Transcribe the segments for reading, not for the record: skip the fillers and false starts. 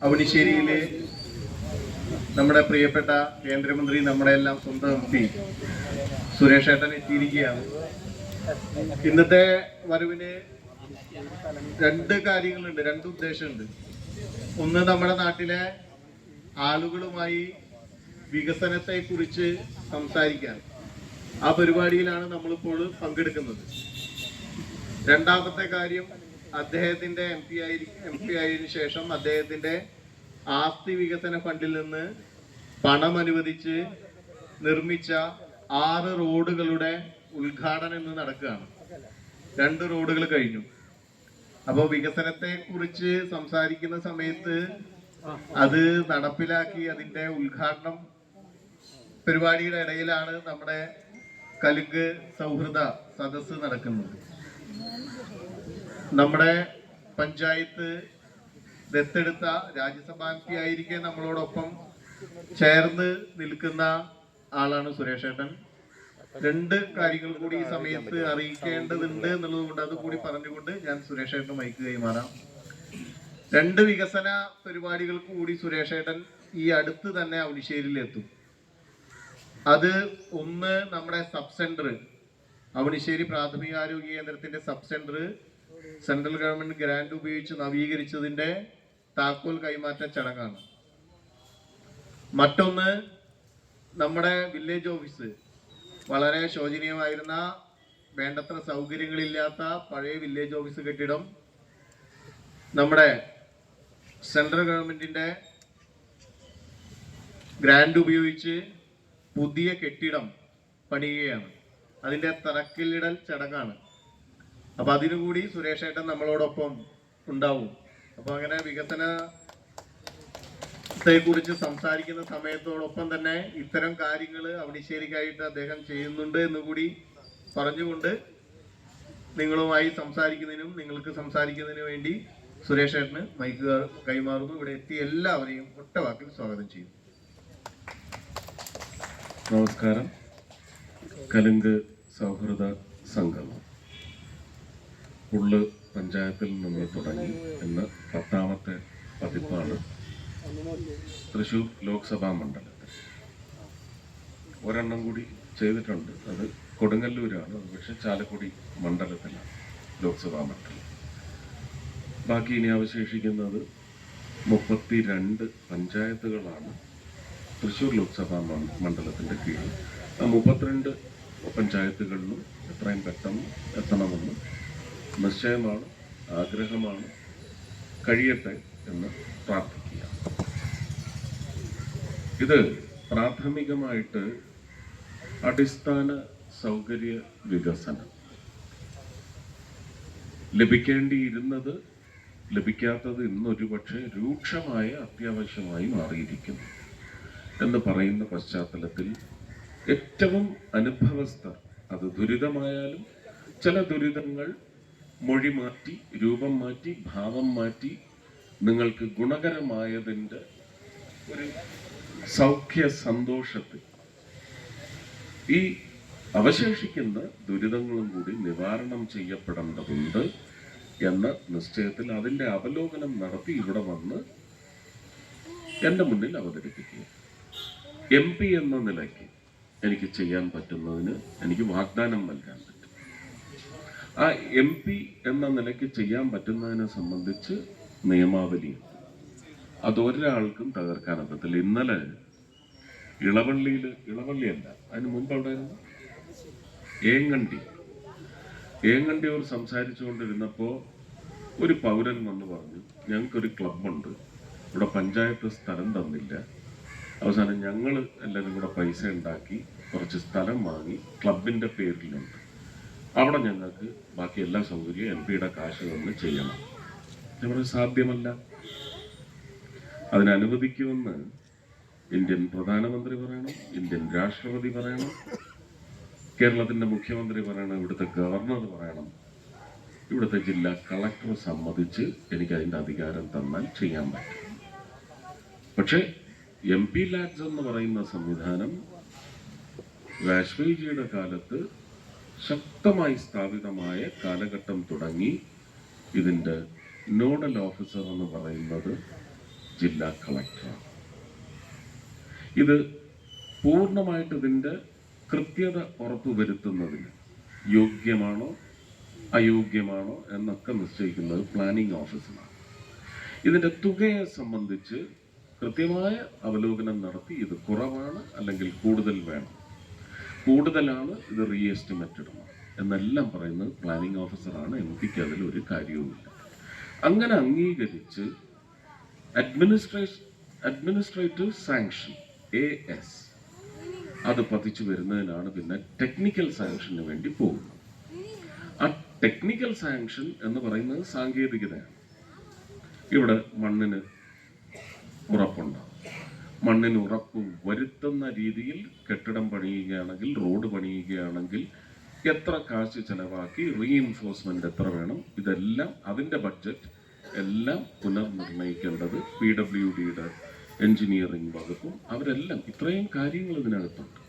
അവണിശ്ശേരിയിലെ നമ്മുടെ പ്രിയപ്പെട്ട കേന്ദ്രമന്ത്രി, നമ്മുടെ എല്ലാം സ്വന്തം MP സുരേഷ് ഏട്ടൻ എത്തിയിരിക്കുകയാണ്. ഇന്നത്തെ വരവിന് രണ്ട് കാര്യങ്ങളുണ്ട്, രണ്ട് ഉദ്ദേശമുണ്ട്. ഒന്ന്, നമ്മുടെ നാട്ടിലെ ആളുകളുമായി വികസനത്തെ കുറിച്ച് സംസാരിക്കാൻ. ആ പരിപാടിയിലാണ് നമ്മളിപ്പോൾ പങ്കെടുക്കുന്നത്. രണ്ടാമത്തെ കാര്യം, അദ്ദേഹത്തിന്റെ MP ആയതിനു ശേഷം അദ്ദേഹത്തിന്റെ ആസ്തി വികസന ഫണ്ടിൽ നിന്ന് പണം അനുവദിച്ച് നിർമ്മിച്ച 6 റോഡുകളുടെ ഉദ്ഘാടനം ഇന്ന് നടക്കുകയാണ്. 2 റോഡുകൾ കഴിഞ്ഞു. അപ്പോൾ വികസനത്തെ കുറിച്ച് സംസാരിക്കുന്ന സമയത്ത് അത് നടപ്പിലാക്കി അതിന്റെ ഉദ്ഘാടനം പരിപാടിയുടെ ഇടയിലാണ് നമ്മുടെ കലുങ്ക് സൗഹൃദ സദസ്സ് നടക്കുന്നത്. നമ്മുടെ പഞ്ചായത്ത് ദത്തെടുത്ത രാജ്യസഭാ MP ആയിരിക്കെ നമ്മളോടൊപ്പം ചേർന്ന് നിൽക്കുന്ന ആളാണ് സുരേഷ് ഏട്ടൻ. 2 കാര്യങ്ങൾ കൂടി ഈ സമയത്ത് അറിയിക്കേണ്ടതുണ്ട് എന്നുള്ളത് കൊണ്ട് അതുകൂടി പറഞ്ഞുകൊണ്ട് ഞാൻ സുരേഷ് ഏട്ടന് മൈക്ക് കൈമാറാം. 2 വികസന പരിപാടികൾക്ക് കൂടി സുരേഷ് ഏട്ടൻ ഈ അടുത്ത് തന്നെ അവണിശ്ശേരിയിൽ എത്തും. അത് ഒന്ന്, നമ്മുടെ സബ് സെന്റർ, അവണിശ്ശേരി പ്രാഥമികാരോഗ്യ കേന്ദ്രത്തിന്റെ sub centre central government grant ഉപയോഗിച്ച് നവീകരിച്ചതിന്റെ താക്കോൽ കൈമാറ്റ ചടങ്ങാണ്. മറ്റൊന്ന്, നമ്മുടെ വില്ലേജ് ഓഫീസ്, വളരെ ശോചനീയമായിരുന്ന, വേണ്ടത്ര സൗകര്യങ്ങളില്ലാത്ത പഴയ വില്ലേജ് ഓഫീസ് കെട്ടിടം നമ്മുടെ സെൻട്രൽ ഗവൺമെന്റിന്റെ ഗ്രാന്റ് ഉപയോഗിച്ച് പുതിയ കെട്ടിടം പണിയുകയാണ്. അതിന്റെ തറക്കല്ലിടൽ ചടങ്ങാണ്. അപ്പൊ അതിനുകൂടി സുരേഷ് ഏട്ടൻ നമ്മളോടൊപ്പം ഉണ്ടാവും. അപ്പൊ അങ്ങനെ വികസനത്തെ കുറിച്ച് സംസാരിക്കുന്ന സമയത്തോടൊപ്പം തന്നെ ഇത്തരം കാര്യങ്ങൾ അവണിശ്ശേരിക്കായിട്ട് അദ്ദേഹം ചെയ്യുന്നുണ്ട് എന്നുകൂടി പറഞ്ഞുകൊണ്ട് നിങ്ങളുമായി സംസാരിക്കുന്നതിനും നിങ്ങൾക്ക് സംസാരിക്കുന്നതിനു വേണ്ടി സുരേഷ് ഏട്ടന് മൈക്ക് കൈമാറുന്നു. ഇവിടെ എത്തിയ എല്ലാവരെയും ഒറ്റവാക്കിൽ സ്വാഗതം ചെയ്യും. നമസ്കാരം. കലുങ്ക് സൗഹൃദ സംഗമം ഉള്ള് പഞ്ചായത്തിൽ നിന്ന് തുടങ്ങി ഇന്ന് 10ാമത്തെ പതിപ്പാണ് തൃശ്ശൂർ ലോക്സഭാ മണ്ഡലത്തിൽ. ഒരെണ്ണം കൂടി ചെയ്തിട്ടുണ്ട്, അത് കൊടുങ്ങല്ലൂരാണ്. അത് പക്ഷേ ചാലക്കുടി മണ്ഡലത്തിലാണ്, ലോക്സഭാ മണ്ഡലം. ബാക്കി ഇനി അവശേഷിക്കുന്നത് 32 പഞ്ചായത്തുകളാണ് തൃശ്ശൂർ ലോക്സഭാ മണ്ഡലത്തിൻ്റെ കീഴിൽ. ആ 32 പഞ്ചായത്തുകളിലും എത്രയും പെട്ടെന്ന് എത്തണമെന്ന് നിശ്ചയമാണ്, ആഗ്രഹമാണ്. കഴിയട്ടെ എന്ന് പ്രാർത്ഥിക്കുക. ഇത് പ്രാഥമികമായിട്ട് അടിസ്ഥാന സൗകര്യ വികസനം ലഭിക്കേണ്ടിയിരുന്നത് ലഭിക്കാത്തത് ഇന്നൊരു പക്ഷേ രൂക്ഷമായ അത്യാവശ്യമായി മാറിയിരിക്കുന്നു എന്ന് പറയുന്ന പശ്ചാത്തലത്തിൽ ഏറ്റവും അനുഭവസ്ഥർ, അത് ദുരിതമായാലും ചില ദുരിതങ്ങൾ മൊഴി മാറ്റി, രൂപം മാറ്റി, ഭാവം മാറ്റി നിങ്ങൾക്ക് ഗുണകരമായതിൻ്റെ ഒരു സൗഖ്യ സന്തോഷത്തിൽ ഈ അവശേഷിക്കുന്ന ദുരിതങ്ങളും കൂടി നിവാരണം ചെയ്യപ്പെടേണ്ടതുണ്ട് എന്ന നിശ്ചയത്തിൽ അതിൻ്റെ അവലോകനം നടത്തി ഇവിടെ വന്ന് എൻ്റെ മുന്നിൽ അവതരിപ്പിക്കുക. MP എന്ന നിലയ്ക്ക് എനിക്ക് ചെയ്യാൻ പറ്റുന്നതിന് എനിക്ക് വാഗ്ദാനം നൽകാൻ പറ്റും. ആ MP എന്ന നിലയ്ക്ക് ചെയ്യാൻ പറ്റുന്നതിനെ സംബന്ധിച്ച് നിയമാവലിയുണ്ട്. അതൊരാൾക്കും തകർക്കാനൊക്കത്തില്ല. ഇന്നലെ ഇളവള്ളിയല്ല, അതിന് മുമ്പ് അവിടെ ഏങ്ങണ്ടിയൂർ സംസാരിച്ചുകൊണ്ടിരുന്നപ്പോൾ ഒരു പൗരൻ വന്ന് പറഞ്ഞു, ഞങ്ങൾക്കൊരു ക്ലബ്ബുണ്ട്, ഇവിടെ പഞ്ചായത്ത് സ്ഥലം തന്നില്ല, അവസാനം ഞങ്ങൾ എല്ലാവരും കൂടെ പൈസ ഉണ്ടാക്കി കുറച്ച് സ്ഥലം വാങ്ങി ക്ലബിൻ്റെ പേരിലുണ്ട്, അവിടെ ഞങ്ങൾക്ക് ബാക്കി എല്ലാ സൗകര്യവും MP-യുടെ കാശ് തന്ന് ചെയ്യണം. നമ്മൾ സാധ്യമല്ല, അതിനനുവദിക്കുമെന്ന് ഇന്ത്യൻ പ്രധാനമന്ത്രി പറയണം, ഇന്ത്യൻ രാഷ്ട്രപതി പറയണം, കേരളത്തിൻ്റെ മുഖ്യമന്ത്രി പറയണം, ഇവിടുത്തെ ഗവർണർ പറയണം, ഇവിടുത്തെ ജില്ലാ കളക്ടർ സമ്മതിച്ച് എനിക്ക് അതിൻ്റെ അധികാരം തന്നാൽ ചെയ്യാൻ പറ്റും. പക്ഷേ MP ലാബ്സ് എന്ന് പറയുന്ന സംവിധാനം വാജ്പേയിജിയുടെ കാലത്ത് ശക്തമായി സ്ഥാപിതമായ കാലഘട്ടം തുടങ്ങി ഇതിൻ്റെ നോഡൽ ഓഫീസർ എന്ന് പറയുന്നത് ജില്ലാ കളക്ടറാണ്. ഇത് പൂർണ്ണമായിട്ട് ഇതിൻ്റെ കൃത്യത ഉറപ്പുവരുത്തുന്നതിന് യോഗ്യമാണോ അയോഗ്യമാണോ എന്നൊക്കെ നിശ്ചയിക്കുന്നത് പ്ലാനിംഗ് ഓഫീസറാണ്. ഇതിൻ്റെ തുകയെ സംബന്ധിച്ച് കൃത്യമായ അവലോകനം നടത്തി ഇത് കുറവാണ് അല്ലെങ്കിൽ കൂടുതൽ വേണം, കൂടുതലാണ് ഇത് റീ എസ്റ്റിമേറ്റ് ഇടണം എന്നെല്ലാം പറയുന്നത് പ്ലാനിംഗ് ഓഫീസറാണ്. എം പിക്ക് അതിലൊരു കാര്യവുമില്ല. അങ്ങനെ അംഗീകരിച്ച് അഡ്മിനിസ്ട്രേറ്റീവ് സാങ്ഷൻ AS അത് പതിച്ചു വരുന്നതിനാണ് പിന്നെ ടെക്നിക്കൽ സാങ്ഷന് വേണ്ടി പോകുന്നത്. ആ ടെക്നിക്കൽ സാങ്ഷൻ എന്ന് പറയുന്നത് സാങ്കേതികതയാണ്. ഇവിടെ മണ്ണിന് ഉറപ്പുണ്ടാവും. മണ്ണിന് ഉറപ്പ് വരുത്തുന്ന രീതിയിൽ കെട്ടിടം പണിയുകയാണെങ്കിൽ, റോഡ് പണിയുകയാണെങ്കിൽ എത്ര കാശ് ചെലവാക്കി, റീഇൻഫോഴ്സ്മെന്റ് എത്ര വേണം, ഇതെല്ലാം അതിൻ്റെ ബഡ്ജറ്റ് എല്ലാം പുനർനിർണയിക്കേണ്ടത് PWDയുടെ എഞ്ചിനീയറിംഗ് വകുപ്പും അവരെല്ലാം. ഇത്രയും കാര്യങ്ങൾ ഇതിനകത്തുണ്ട്.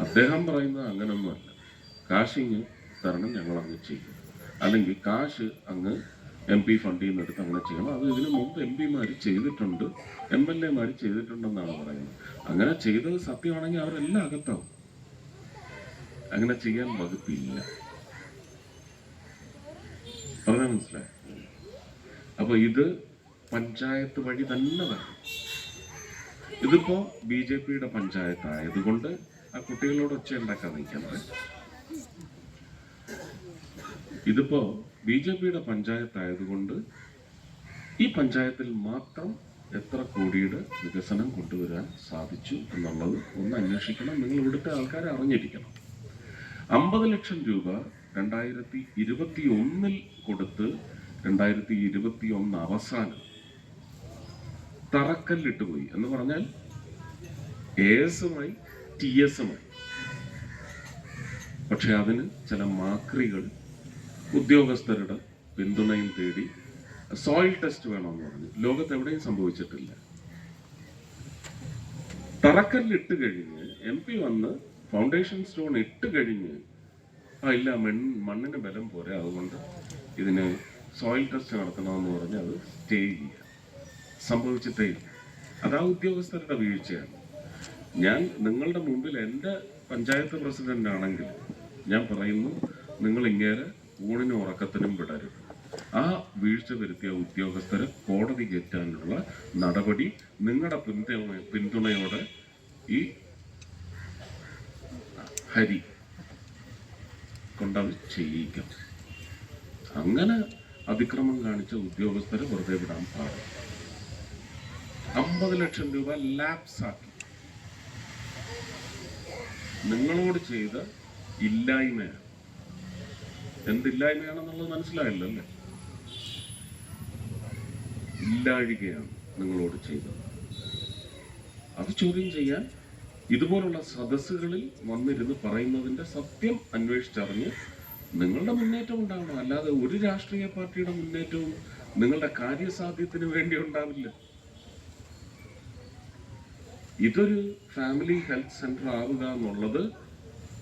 അദ്ദേഹം പറയുന്നത് അങ്ങനൊന്നുമല്ല, കാശിങ് തരണം, ഞങ്ങൾ അങ്ങ് ചെയ്യും, അല്ലെങ്കിൽ കാശ് അങ്ങ് MP ഫണ്ടിൽ നിന്ന് എടുത്ത് അങ്ങനെ ചെയ്യണം. അത് ഇതിനു മുമ്പ് MP മാർ ചെയ്തിട്ടുണ്ട്, MLA മാർ ചെയ്തിട്ടുണ്ടെന്നാണ് പറയുന്നത്. അങ്ങനെ ചെയ്തത് സത്യമാണെങ്കിൽ അവരെല്ലാം അകത്താവും. അങ്ങനെ ചെയ്യാൻ വകുപ്പില്ല. പറഞ്ഞാൽ മനസ്സിലായി? അപ്പൊ ഇത് പഞ്ചായത്ത് വഴി തന്നെ വരണം. ഇതിപ്പോ BJPയുടെ പഞ്ചായത്ത് ആയതുകൊണ്ട് ആ കുട്ടികളോട് ഒച്ച ഉണ്ടാക്കാൻ നിൽക്കുന്നത്. ഇതിപ്പോ BJPയുടെ പഞ്ചായത്ത് ആയതുകൊണ്ട് ഈ പഞ്ചായത്തിൽ മാത്രം എത്ര കോടിയുടെ വികസനം കൊണ്ടുവരാൻ സാധിച്ചു എന്നുള്ളത് ഒന്ന് അന്വേഷിക്കണം. നിങ്ങൾ ഇവിടുത്തെ ആൾക്കാരെ അറിഞ്ഞിരിക്കണം. 50 ലക്ഷം രൂപ 2021 കൊടുത്ത് 2021 അവസാനം തറക്കല്ലിട്ട് പോയി എന്ന് പറഞ്ഞാൽ ASമായി TSമായി. പക്ഷെ അതിന് ചില മാക്രികൾ ഉദ്യോഗസ്ഥരുടെ പിന്തുണയും തേടി സോയിൽ ടെസ്റ്റ് വേണമെന്ന് പറഞ്ഞു. ലോകത്ത് എവിടെയും സംഭവിച്ചിട്ടില്ല. തറക്കല്ലിട്ട് കഴിഞ്ഞ് MP വന്ന് ഫൗണ്ടേഷൻ സ്റ്റോൺ ഇട്ട് കഴിഞ്ഞ് ഇല്ല മണ്ണിന് ബലം പോരെ, അതുകൊണ്ട് ഇതിന് സോയിൽ ടെസ്റ്റ് നടത്തണമെന്ന് പറഞ്ഞ് അത് സ്റ്റേ ചെയ്യുക. സംഭവിച്ചിട്ടേ ഇല്ല. അതാ ഉദ്യോഗസ്ഥരുടെ വീഴ്ചയാണ്. ഞാൻ നിങ്ങളുടെ മുമ്പിൽ എൻ്റെ പഞ്ചായത്ത് പ്രസിഡന്റ് ആണെങ്കിൽ ഞാൻ പറയുന്നു, നിങ്ങൾ ഇങ്ങനെ ഊണിനും ഉറക്കത്തിനും വിടരുത്. ആ വീഴ്ച വരുത്തിയ ഉദ്യോഗസ്ഥരെ കോടതി കയറ്റാനുള്ള നടപടി നിങ്ങളുടെ പിന്തുണയോടെ ഈ ഹരി കൊണ്ടത് ചെയ്യിക്കാം. അങ്ങനെ അതിക്രമം കാണിച്ച ഉദ്യോഗസ്ഥരെ വെറുതെ വിടാൻ പാടില്ല. 50 ലക്ഷം രൂപ ലാപ്സ് ആക്കി. നിങ്ങളോട് ചെയ്ത ഇല്ലായ്മയാണ്. എന്തില്ലായ്മയാണെന്നുള്ളത് മനസ്സിലായല്ലോ അല്ലേ? ഇല്ലാഴികയാണ് നിങ്ങളോട് ചെയ്തത്. അത് ചോദ്യം ചെയ്യാൻ ഇതുപോലുള്ള സദസ്സുകളിൽ വന്നിരുന്ന് പറയുന്നതിന്റെ സത്യം അന്വേഷിച്ചറിഞ്ഞ് നിങ്ങളുടെ മുന്നേറ്റം ഉണ്ടാവണം. അല്ലാതെ ഒരു രാഷ്ട്രീയ പാർട്ടിയുടെ മുന്നേറ്റവും നിങ്ങളുടെ കാര്യസാധ്യത്തിന് വേണ്ടി ഉണ്ടാവില്ല. ഇതൊരു ഫാമിലി ഹെൽത്ത് സെന്റർ ആവുക എന്നുള്ളത്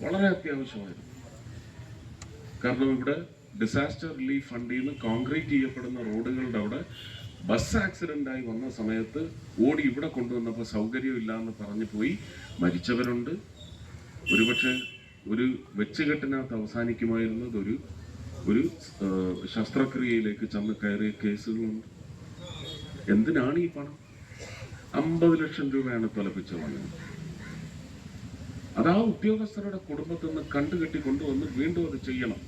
വളരെ അത്യാവശ്യമായിരുന്നു. കാരണം ഇവിടെ ഡിസാസ്റ്റർ റിലീഫ് ഫണ്ടിൽ നിന്ന് കോൺക്രീറ്റ് ചെയ്യപ്പെടുന്ന റോഡുകളുടെ അവിടെ ബസ് ആക്സിഡന്റ് ആയി വന്ന സമയത്ത് ഓടി ഇവിടെ കൊണ്ടുവന്നപ്പോൾ സൗകര്യമില്ല എന്ന് പറഞ്ഞു പോയി മരിച്ചവരുണ്ട്. ഒരുപക്ഷെ ഒരു വെച്ചുകെട്ടിനകത്ത് അവസാനിക്കുമായിരുന്നത് ഒരു ശസ്ത്രക്രിയയിലേക്ക് ചെന്ന് കയറിയ കേസുകളുണ്ട്. എന്തിനാണ് ഈ പണം? 50 ലക്ഷം രൂപയാണ് തൊലപ്പിച്ച പണം. അതാ ഉദ്യോഗസ്ഥരുടെ കുടുംബത്തിൽ നിന്ന് കണ്ടുകെട്ടി കൊണ്ടുവന്ന് വീണ്ടും അത് ചെയ്യണം.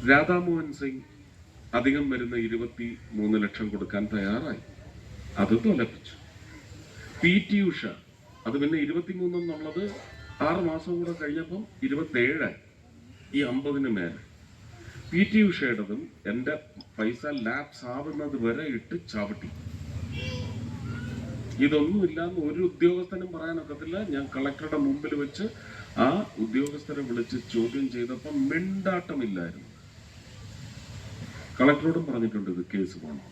രാധാമോഹൻ സിംഗ് അധികം വരുന്ന 23 ലക്ഷം കൊടുക്കാൻ തയ്യാറായി, അത് തൊലപ്പിച്ചു. PT ഉഷ അത് പിന്നെ 23 എന്നുള്ളത് 6 മാസം കൂടെ കഴിഞ്ഞപ്പം 27 ഈ 50-ന് മേലെ. PT ഉഷയുടേതും എൻ്റെ പൈസ ലാപ്സ് ആവുന്നത് വരെ ഇട്ട് ചവിട്ടി. ഇതൊന്നുമില്ലാന്ന് ഒരു ഉദ്യോഗസ്ഥനും പറയാനൊക്കത്തില്ല. ഞാൻ കളക്ടറുടെ മുമ്പിൽ വെച്ച് ആ ഉദ്യോഗസ്ഥരെ വിളിച്ച് ചോദ്യം ചെയ്തപ്പം മിണ്ടാട്ടമില്ലായിരുന്നു. കളക്ടറോടും പറഞ്ഞിട്ടുണ്ട് ഇത് കേസ് പോകണം.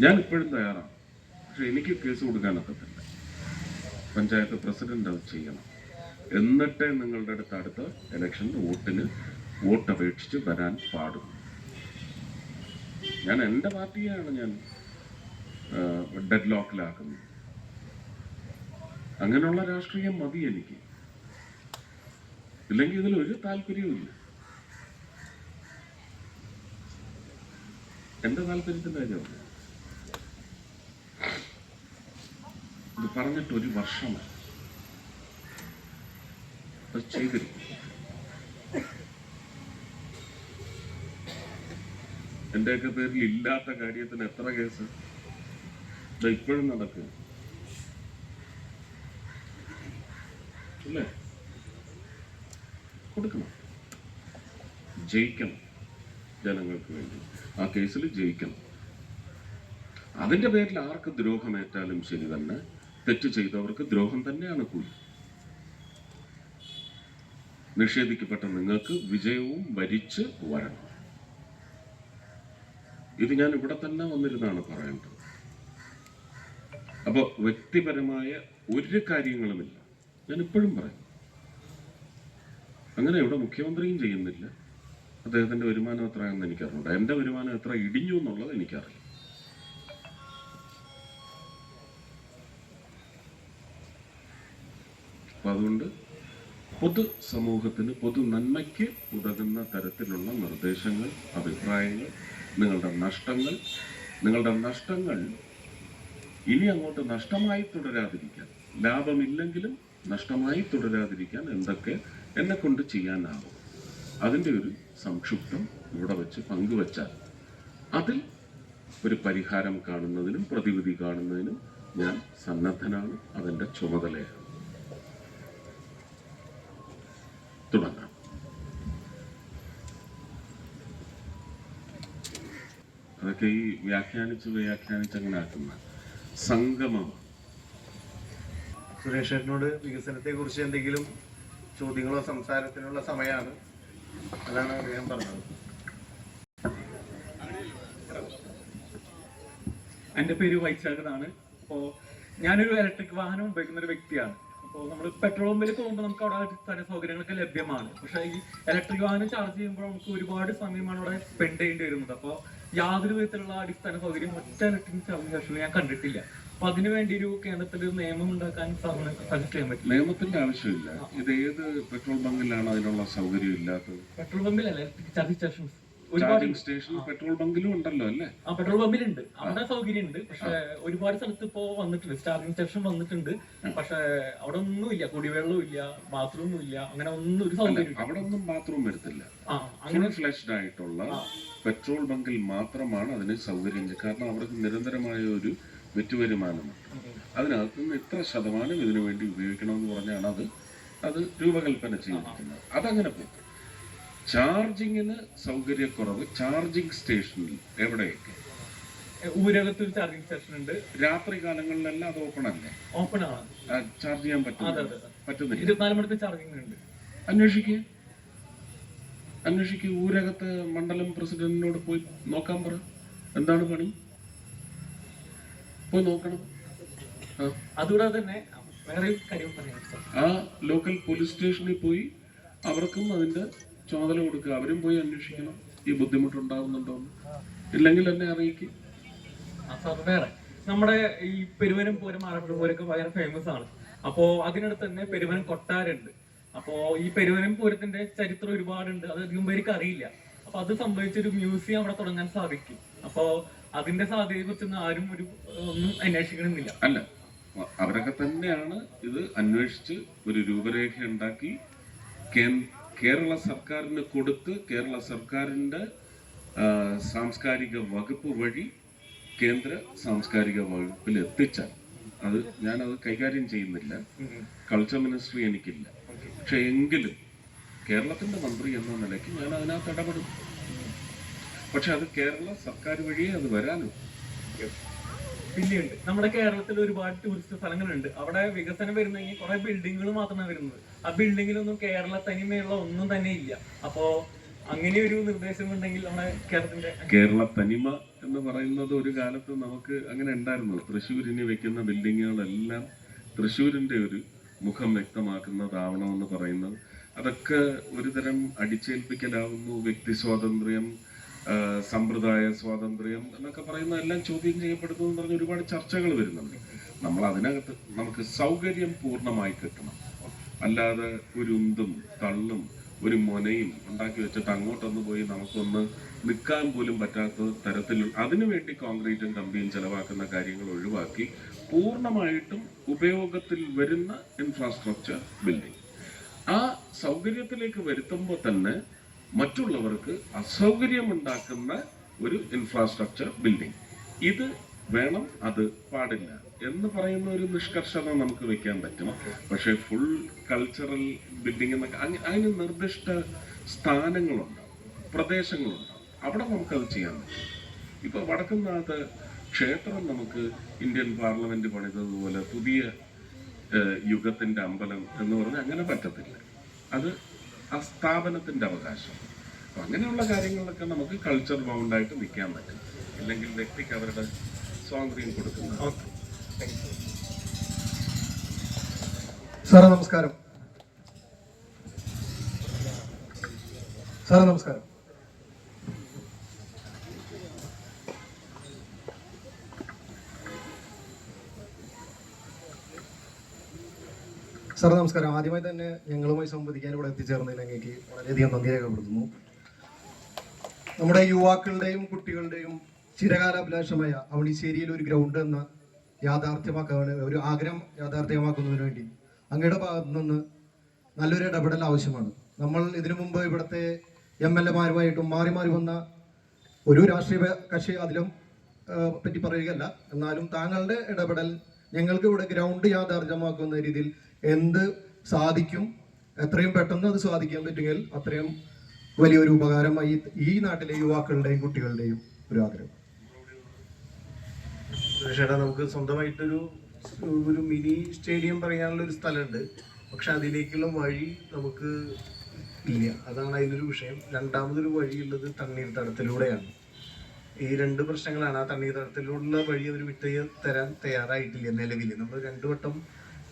ഞാൻ ഇപ്പോഴും തയ്യാറാണ്, പക്ഷെ എനിക്ക് കേസ് കൊടുക്കാനൊക്കത്തില്ല. പഞ്ചായത്ത് പ്രസിഡന്റ് അത് ചെയ്യണം. എന്നിട്ടേ നിങ്ങളുടെ അടുത്ത ഇലക്ഷന് വോട്ട് അപേക്ഷിച്ച് വരാൻ പാടും. ഞാൻ എൻ്റെ പാർട്ടിയാണ് ഞാൻ ഡെഡ് ലോക്കിലാക്കുന്നു. അങ്ങനെയുള്ള രാഷ്ട്രീയം മതി എനിക്ക്. ഇല്ലെങ്കിൽ ഇതിലൊരു താല്പര്യവുമില്ല. എന്റെ താല്പര്യത്തിന്റെ കാര്യമാണ്. ഇത് പറഞ്ഞിട്ട് ഒരു വർഷമായി അത് ചെയ്തിരിക്കും. എന്റെയൊക്കെ പേരിൽ ഇല്ലാത്ത കാര്യത്തിന് എത്ര കേസ് ഇപ്പോഴും നടക്കുക അല്ലേ? കൊടുക്കണം, ജയിക്കണം, ജനങ്ങൾക്ക് വേണ്ടി ആ കേസിൽ ജയിക്കണം. അതിന്റെ പേരിൽ ആർക്ക് ദ്രോഹമേറ്റാലും ശരി തന്നെ, തെറ്റ് ചെയ്തവർക്ക് ദ്രോഹം തന്നെയാണ് കൂലി. നിഷേധിക്കപ്പെട്ട നിങ്ങൾക്ക് വിജയവും വരിച്ച് വരണം. ഇത് ഞാൻ ഇവിടെ തന്നെ വന്നിരുന്നാണ് പറയേണ്ടത്. അപ്പൊ വ്യക്തിപരമായ ഒരു കാര്യങ്ങളുമില്ല. ഞാൻ ഇപ്പോഴും പറയും, അങ്ങനെ ഇവിടെ മുഖ്യമന്ത്രിയും ചെയ്യുന്നില്ല. അദ്ദേഹത്തിന്റെ വരുമാനം എത്രയാണെന്ന് എനിക്കറിഞ്ഞൂടാ. എന്റെ വരുമാനം എത്ര ഇടിഞ്ഞു എന്നുള്ളത് എനിക്കറിയാം. അപ്പൊ അതുകൊണ്ട് പൊതു സമൂഹത്തിന് പൊതു നന്മയ്ക്ക് ഉതകുന്ന തരത്തിലുള്ള നിർദ്ദേശങ്ങൾ, അഭിപ്രായങ്ങൾ, നിങ്ങളുടെ നഷ്ടങ്ങൾ ഇനി അങ്ങോട്ട് നഷ്ടമായി തുടരാതിരിക്കാൻ, ലാഭമില്ലെങ്കിലും നഷ്ടമായി തുടരാതിരിക്കാൻ എന്തൊക്കെ എന്നെ കൊണ്ട് ചെയ്യാനാവും, അതിൻ്റെ ഒരു സംക്ഷിപ്തം ഇവിടെ വെച്ച് പങ്കുവച്ചാൽ അതിൽ ഒരു പരിഹാരം കാണുന്നതിനും പ്രതിവിധി കാണുന്നതിനും ഞാൻ സന്നദ്ധനാണ്. അതിൻ്റെ ചുമതലയാണ്. തുടങ്ങാം. അതൊക്കെ ഈ വ്യാഖ്യാനിച്ച് അങ്ങനെ ആക്കുന്ന സംഗമം. സുരേഷേട്ടനോട് വികസനത്തെ കുറിച്ച് എന്തെങ്കിലും ചോദ്യങ്ങളോ സംസാരത്തിനുള്ള സമയമാണ്. അതാണ് അദ്ദേഹം പറഞ്ഞത്. എൻ്റെ പേര് വൈശാഖ് എന്നാണ്. അപ്പോൾ ഞാനൊരു ഇലക്ട്രിക് വാഹനം ഉപയോഗിക്കുന്ന ഒരു വ്യക്തിയാണ്. അപ്പോൾ നമ്മൾ പെട്രോൾ പമ്പിൽ പോകുമ്പോൾ നമുക്ക് അവിടെ അടിസ്ഥാന സൗകര്യങ്ങളൊക്കെ ലഭ്യമാണ്. പക്ഷേ ഈ ഇലക്ട്രിക് വാഹനം ചാർജ് ചെയ്യുമ്പോൾ നമുക്ക് ഒരുപാട് സമയമാണ് അവിടെ സ്പെൻഡ് ചെയ്യേണ്ടി വരുന്നത്. അപ്പോൾ യാതൊരു വിധത്തിലുള്ള അടിസ്ഥാന സൗകര്യം ഒറ്റ ഇലക്ട്രിക് ചാർജ് സ്റ്റേഷനിൽ ഞാൻ കണ്ടിട്ടില്ല. അപ്പൊ അതിനു വേണ്ടി ഒരു കേന്ദ്രത്തിൽ ഒരു നിയമം ഉണ്ടാക്കാൻ സജസ്റ്റ് ചെയ്യാൻ പറ്റും? നിയമത്തിന്റെ ആവശ്യമില്ല. ഇത് ഏത് പെട്രോൾ ബങ്കിലാണ് അതിനുള്ള സൗകര്യം ഇല്ലാത്തത്? പെട്രോൾ പമ്പിലല്ല, electric charging stations charging station petrol ബങ്കിലും ഉണ്ടല്ലോ അല്ലേ? ആ, പെട്രോൾ പമ്പിലുണ്ട്, അവിടെ സൗകര്യം ഉണ്ട്. പക്ഷെ ഒരുപാട് സ്ഥലത്ത് ഇപ്പോ വന്നിട്ടുണ്ട്, ചാർജിംഗ് സ്റ്റേഷൻ വന്നിട്ടുണ്ട്. പക്ഷെ അവിടെ ഒന്നുമില്ല, കുടിവെള്ളവും ഇല്ല, ബാത്റൂമും ഇല്ല, അങ്ങനെ ഒന്നും ഒരു സൗകര്യം. അവിടെ ഒന്നും ബാത്റൂം വരത്തില്ല. ഫുൾ ഫ്ലെഷ്ഡ് ആയിട്ടുള്ള പെട്രോൾ ബങ്കിൽ മാത്രമാണ് അതിന് സൗകര്യം. കാരണം അവർക്ക് നിരന്തരമായ ഒരു വെറ്റുവരുമാനമുണ്ട്. അതിനകത്ത് നിന്ന് ഇത്ര ശതമാനം ഇതിനു വേണ്ടി ഉപയോഗിക്കണമെന്ന് പറഞ്ഞാണ് അത് രൂപകൽപ്പന ചെയ്തിരിക്കുന്നത്. അതങ്ങനെ പോകും. ചാർജിങ്ങിന് സൗകര്യക്കുറവ് ചാർജിങ് സ്റ്റേഷനിൽ എവിടെയൊക്കെ? ഊരകത്ത് ഒരു ചാർജിംഗ് സ്റ്റേഷൻ ഉണ്ട്. രാത്രി കാലങ്ങളിലെല്ലാം അത് ഓപ്പൺ അല്ലേ? ഓപ്പൺ ആണ്, ചാർജ് ചെയ്യാൻ പറ്റുന്നില്ല. 24 മണിക്കൂർ ചാർജിംഗ് ഉണ്ട്. അന്വേഷിക്ക് ഊരകത്ത് മണ്ഡലം പ്രസിഡന്റിനോട് പോയി നോക്കാൻ പറ. എന്താണ് പണി? പോയി നോക്കണം. അതുകൂടാതെ തന്നെ വേറെ കാര്യം പറയാം. ആ ലോക്കൽ പോലീസ് സ്റ്റേഷനിൽ പോയി അവർക്കും അതിന്റെ ചുമതല കൊടുക്കുക. അവരും പോയി അന്വേഷിക്കണം ഈ ബുദ്ധിമുട്ടുണ്ടാവുന്നുണ്ടോ. ഇല്ലെങ്കിൽ എന്നെ അറിയിക്കും. വേറെ നമ്മുടെ ഈ പെരുവനം പൂരം, ആലപ്പുഴ പൂരമൊക്കെ ഭയങ്കര ഫേമസ് ആണ്. അപ്പോ അതിനടുത്ത് തന്നെ പെരുവനം കൊട്ടാരുണ്ട്. അപ്പോ ഈ പെരുവനം പൂരത്തിന്റെ ചരിത്രം ഒരുപാടുണ്ട്, അത് അധികം പേർക്ക് അറിയില്ല. അപ്പൊ അത് സംബന്ധിച്ചൊരു മ്യൂസിയം അവിടെ തുടങ്ങാൻ സാധിക്കും. അപ്പോ അതിന്റെ സാധ്യതയെ കുറിച്ചൊന്നും ആരും ഒന്നും അന്വേഷിക്കണമെന്നില്ല. അല്ല, അവരൊക്കെ തന്നെയാണ് ഇത് അന്വേഷിച്ച് ഒരു രൂപരേഖ ഉണ്ടാക്കി കേരള സർക്കാരിന് കൊടുത്ത് കേരള സർക്കാരിന്റെ സാംസ്കാരിക വകുപ്പ് വഴി കേന്ദ്ര സാംസ്കാരിക വകുപ്പിൽ എത്തിച്ചാൽ ഞാനത് കൈകാര്യം ചെയ്യുന്നില്ല. കൾച്ചർ മിനിസ്ട്രി എനിക്കില്ല. പക്ഷെ എങ്കിലും കേരളത്തിന്റെ മന്ത്രി എന്ന നിലയ്ക്ക് ഞാൻ അതിനകത്ത് ഇടപെടും. പക്ഷെ അത് കേരള സർക്കാർ വഴിയേ അത് വരാനോ. പിന്നെയുണ്ട്, നമ്മുടെ കേരളത്തിൽ ഒരുപാട് ടൂറിസ്റ്റ് സ്ഥലങ്ങളുണ്ട്. അവിടെ വികസനം വരുന്നെങ്കിൽ കുറെ ബിൽഡിങ്ങുകൾ മാത്രമാണ് വരുന്നത്. ആ ബിൽഡിങ്ങിലൊന്നും കേരള തനിമയുള്ള ഒന്നും തന്നെ ഇല്ല. അപ്പോ അങ്ങനെ ഒരു നിർദ്ദേശം ഉണ്ടെങ്കിൽ നമ്മുടെ കേരള തനിമ എന്ന് പറയുന്നത് ഒരു കാലത്ത് നമുക്ക് അങ്ങനെ ഉണ്ടായിരുന്നു. തൃശ്ശൂരിന് വെക്കുന്ന ബിൽഡിങ്ങുകളെല്ലാം തൃശ്ശൂരിന്റെ ഒരു മുഖം വ്യക്തമാക്കുന്നതാവണമെന്ന് പറയുന്നത്, അതൊക്കെ ഒരുതരം അടിച്ചേൽപ്പിക്കലാവുന്നു. വ്യക്തി സ്വാതന്ത്ര്യം, സമ്പ്രദായ സ്വാതന്ത്ര്യം എന്നൊക്കെ പറയുന്ന എല്ലാം ചോദ്യം ചെയ്യപ്പെടുന്നു എന്ന് പറഞ്ഞ ഒരുപാട് ചർച്ചകൾ വരുന്നുണ്ട്. നമ്മൾ അതിനകത്ത് നമുക്ക് സൗകര്യം പൂർണ്ണമായി കിട്ടണം. അല്ലാതെ ഒരു ഉന്തും തള്ളും ഒരു മൊനയും ഉണ്ടാക്കി വെച്ചിട്ട് അങ്ങോട്ടൊന്ന് പോയി നമുക്കൊന്ന് നിൽക്കാൻ പോലും പറ്റാത്ത തരത്തിൽ അതിനുവേണ്ടി കോൺക്രീറ്റും കമ്പിയും ചെലവാക്കുന്ന കാര്യങ്ങൾ ഒഴിവാക്കി പൂർണ്ണമായിട്ടും ഉപയോഗത്തിൽ വരുന്ന ഇൻഫ്രാസ്ട്രക്ചർ ബിൽഡിംഗ് ആ സൗകര്യത്തിലേക്ക് വരുത്തുമ്പോൾ തന്നെ മറ്റുള്ളവർക്ക് അസൗകര്യമുണ്ടാക്കുന്ന ഒരു ഇൻഫ്രാസ്ട്രക്ചർ ബിൽഡിംഗ് ഇത് വേണം, അത് പാടില്ല എന്ന് പറയുന്ന ഒരു നിഷ്കർഷത നമുക്ക് വെക്കാൻ പറ്റും. പക്ഷേ ഫുൾ കൾച്ചറൽ ബിൽഡിംഗ് എന്നൊക്കെ അതിന് നിർദ്ദിഷ്ട സ്ഥാനങ്ങളുണ്ടാവും, പ്രദേശങ്ങളുണ്ടാവും, അവിടെ നമുക്കത് ചെയ്യാൻ പറ്റും. ഇപ്പോൾ വടക്കുന്നാഥ ക്ഷേത്രം നമുക്ക് ഇന്ത്യൻ പാർലമെന്റ് പണിതതുപോലെ പുതിയ യുഗത്തിന്റെ അമ്പലം എന്ന് പറഞ്ഞാൽ അങ്ങനെ പറ്റത്തില്ല. അത് ആ സ്ഥാപനത്തിന്റെ അവകാശം. അപ്പം അങ്ങനെയുള്ള കാര്യങ്ങളിലൊക്കെ നമുക്ക് കൾച്ചർ ബൗണ്ടായിട്ട് നിൽക്കാൻ പറ്റും. ഇല്ലെങ്കിൽ വ്യക്തിക്ക് അവരുടെ സ്വാതന്ത്ര്യം കൊടുക്കുന്നത്. സാറേ നമസ്കാരം. സാറേ നമസ്കാരം. സാർ നമസ്കാരം. ആദ്യമായി തന്നെ ഞങ്ങളുമായി സംവദിക്കാൻ ഇവിടെ എത്തിച്ചേർന്നതിൽ അങ്ങേക്ക് വളരെയധികം നന്ദി രേഖപ്പെടുത്തുന്നു. നമ്മുടെ യുവാക്കളുടെയും കുട്ടികളുടെയും ചിരകാലാഭിലാഷമായ അവണിശ്ശേരിയിൽ ഒരു ഗ്രൗണ്ട് എന്ന ഒരു ആഗ്രഹം യാഥാർത്ഥ്യമാക്കുന്നതിന് വേണ്ടി അങ്ങയുടെ ഭാഗത്തു നിന്ന് നല്ലൊരു ഇടപെടൽ ആവശ്യമാണ്. നമ്മൾ ഇതിനു മുമ്പ് ഇവിടുത്തെ MLA-മാരുമായിട്ടും മാറി മാറി വന്ന ഒരു രാഷ്ട്രീയ കക്ഷി അതിലും പറ്റി പറയുകയല്ല, എന്നാലും താങ്കളുടെ ഇടപെടൽ ഞങ്ങൾക്ക് ഇവിടെ ഗ്രൗണ്ട് യാഥാർത്ഥ്യമാക്കുന്ന രീതിയിൽ എന്ത് സാധിക്കും, എത്രയും പെട്ടെന്ന് അത് സാധിക്കാൻ പറ്റുമെങ്കിൽ അത്രയും വലിയൊരു ഉപകാരമായി ഈ നാട്ടിലെ യുവാക്കളുടെയും കുട്ടികളുടെയും ഒരു ആഗ്രഹം. സുരേഷേട്ടാ, നമുക്ക് സ്വന്തമായിട്ടൊരു മിനി സ്റ്റേഡിയം പറയാനുള്ള ഒരു സ്ഥലമുണ്ട്. പക്ഷെ അതിലേക്കുള്ള വഴി നമുക്ക് ഇല്ല. അതാണ് അതിലൊരു വിഷയം. രണ്ടാമതൊരു വഴിയുള്ളത് തണ്ണീർത്തടത്തിലൂടെയാണ്. ഈ രണ്ട് പ്രശ്നങ്ങളാണ്. ആ തണ്ണീർത്തടത്തിലൂടെയുള്ള വഴി അവർ തരാൻ തയ്യാറായിട്ടില്ല നിലവിൽ. നമ്മൾ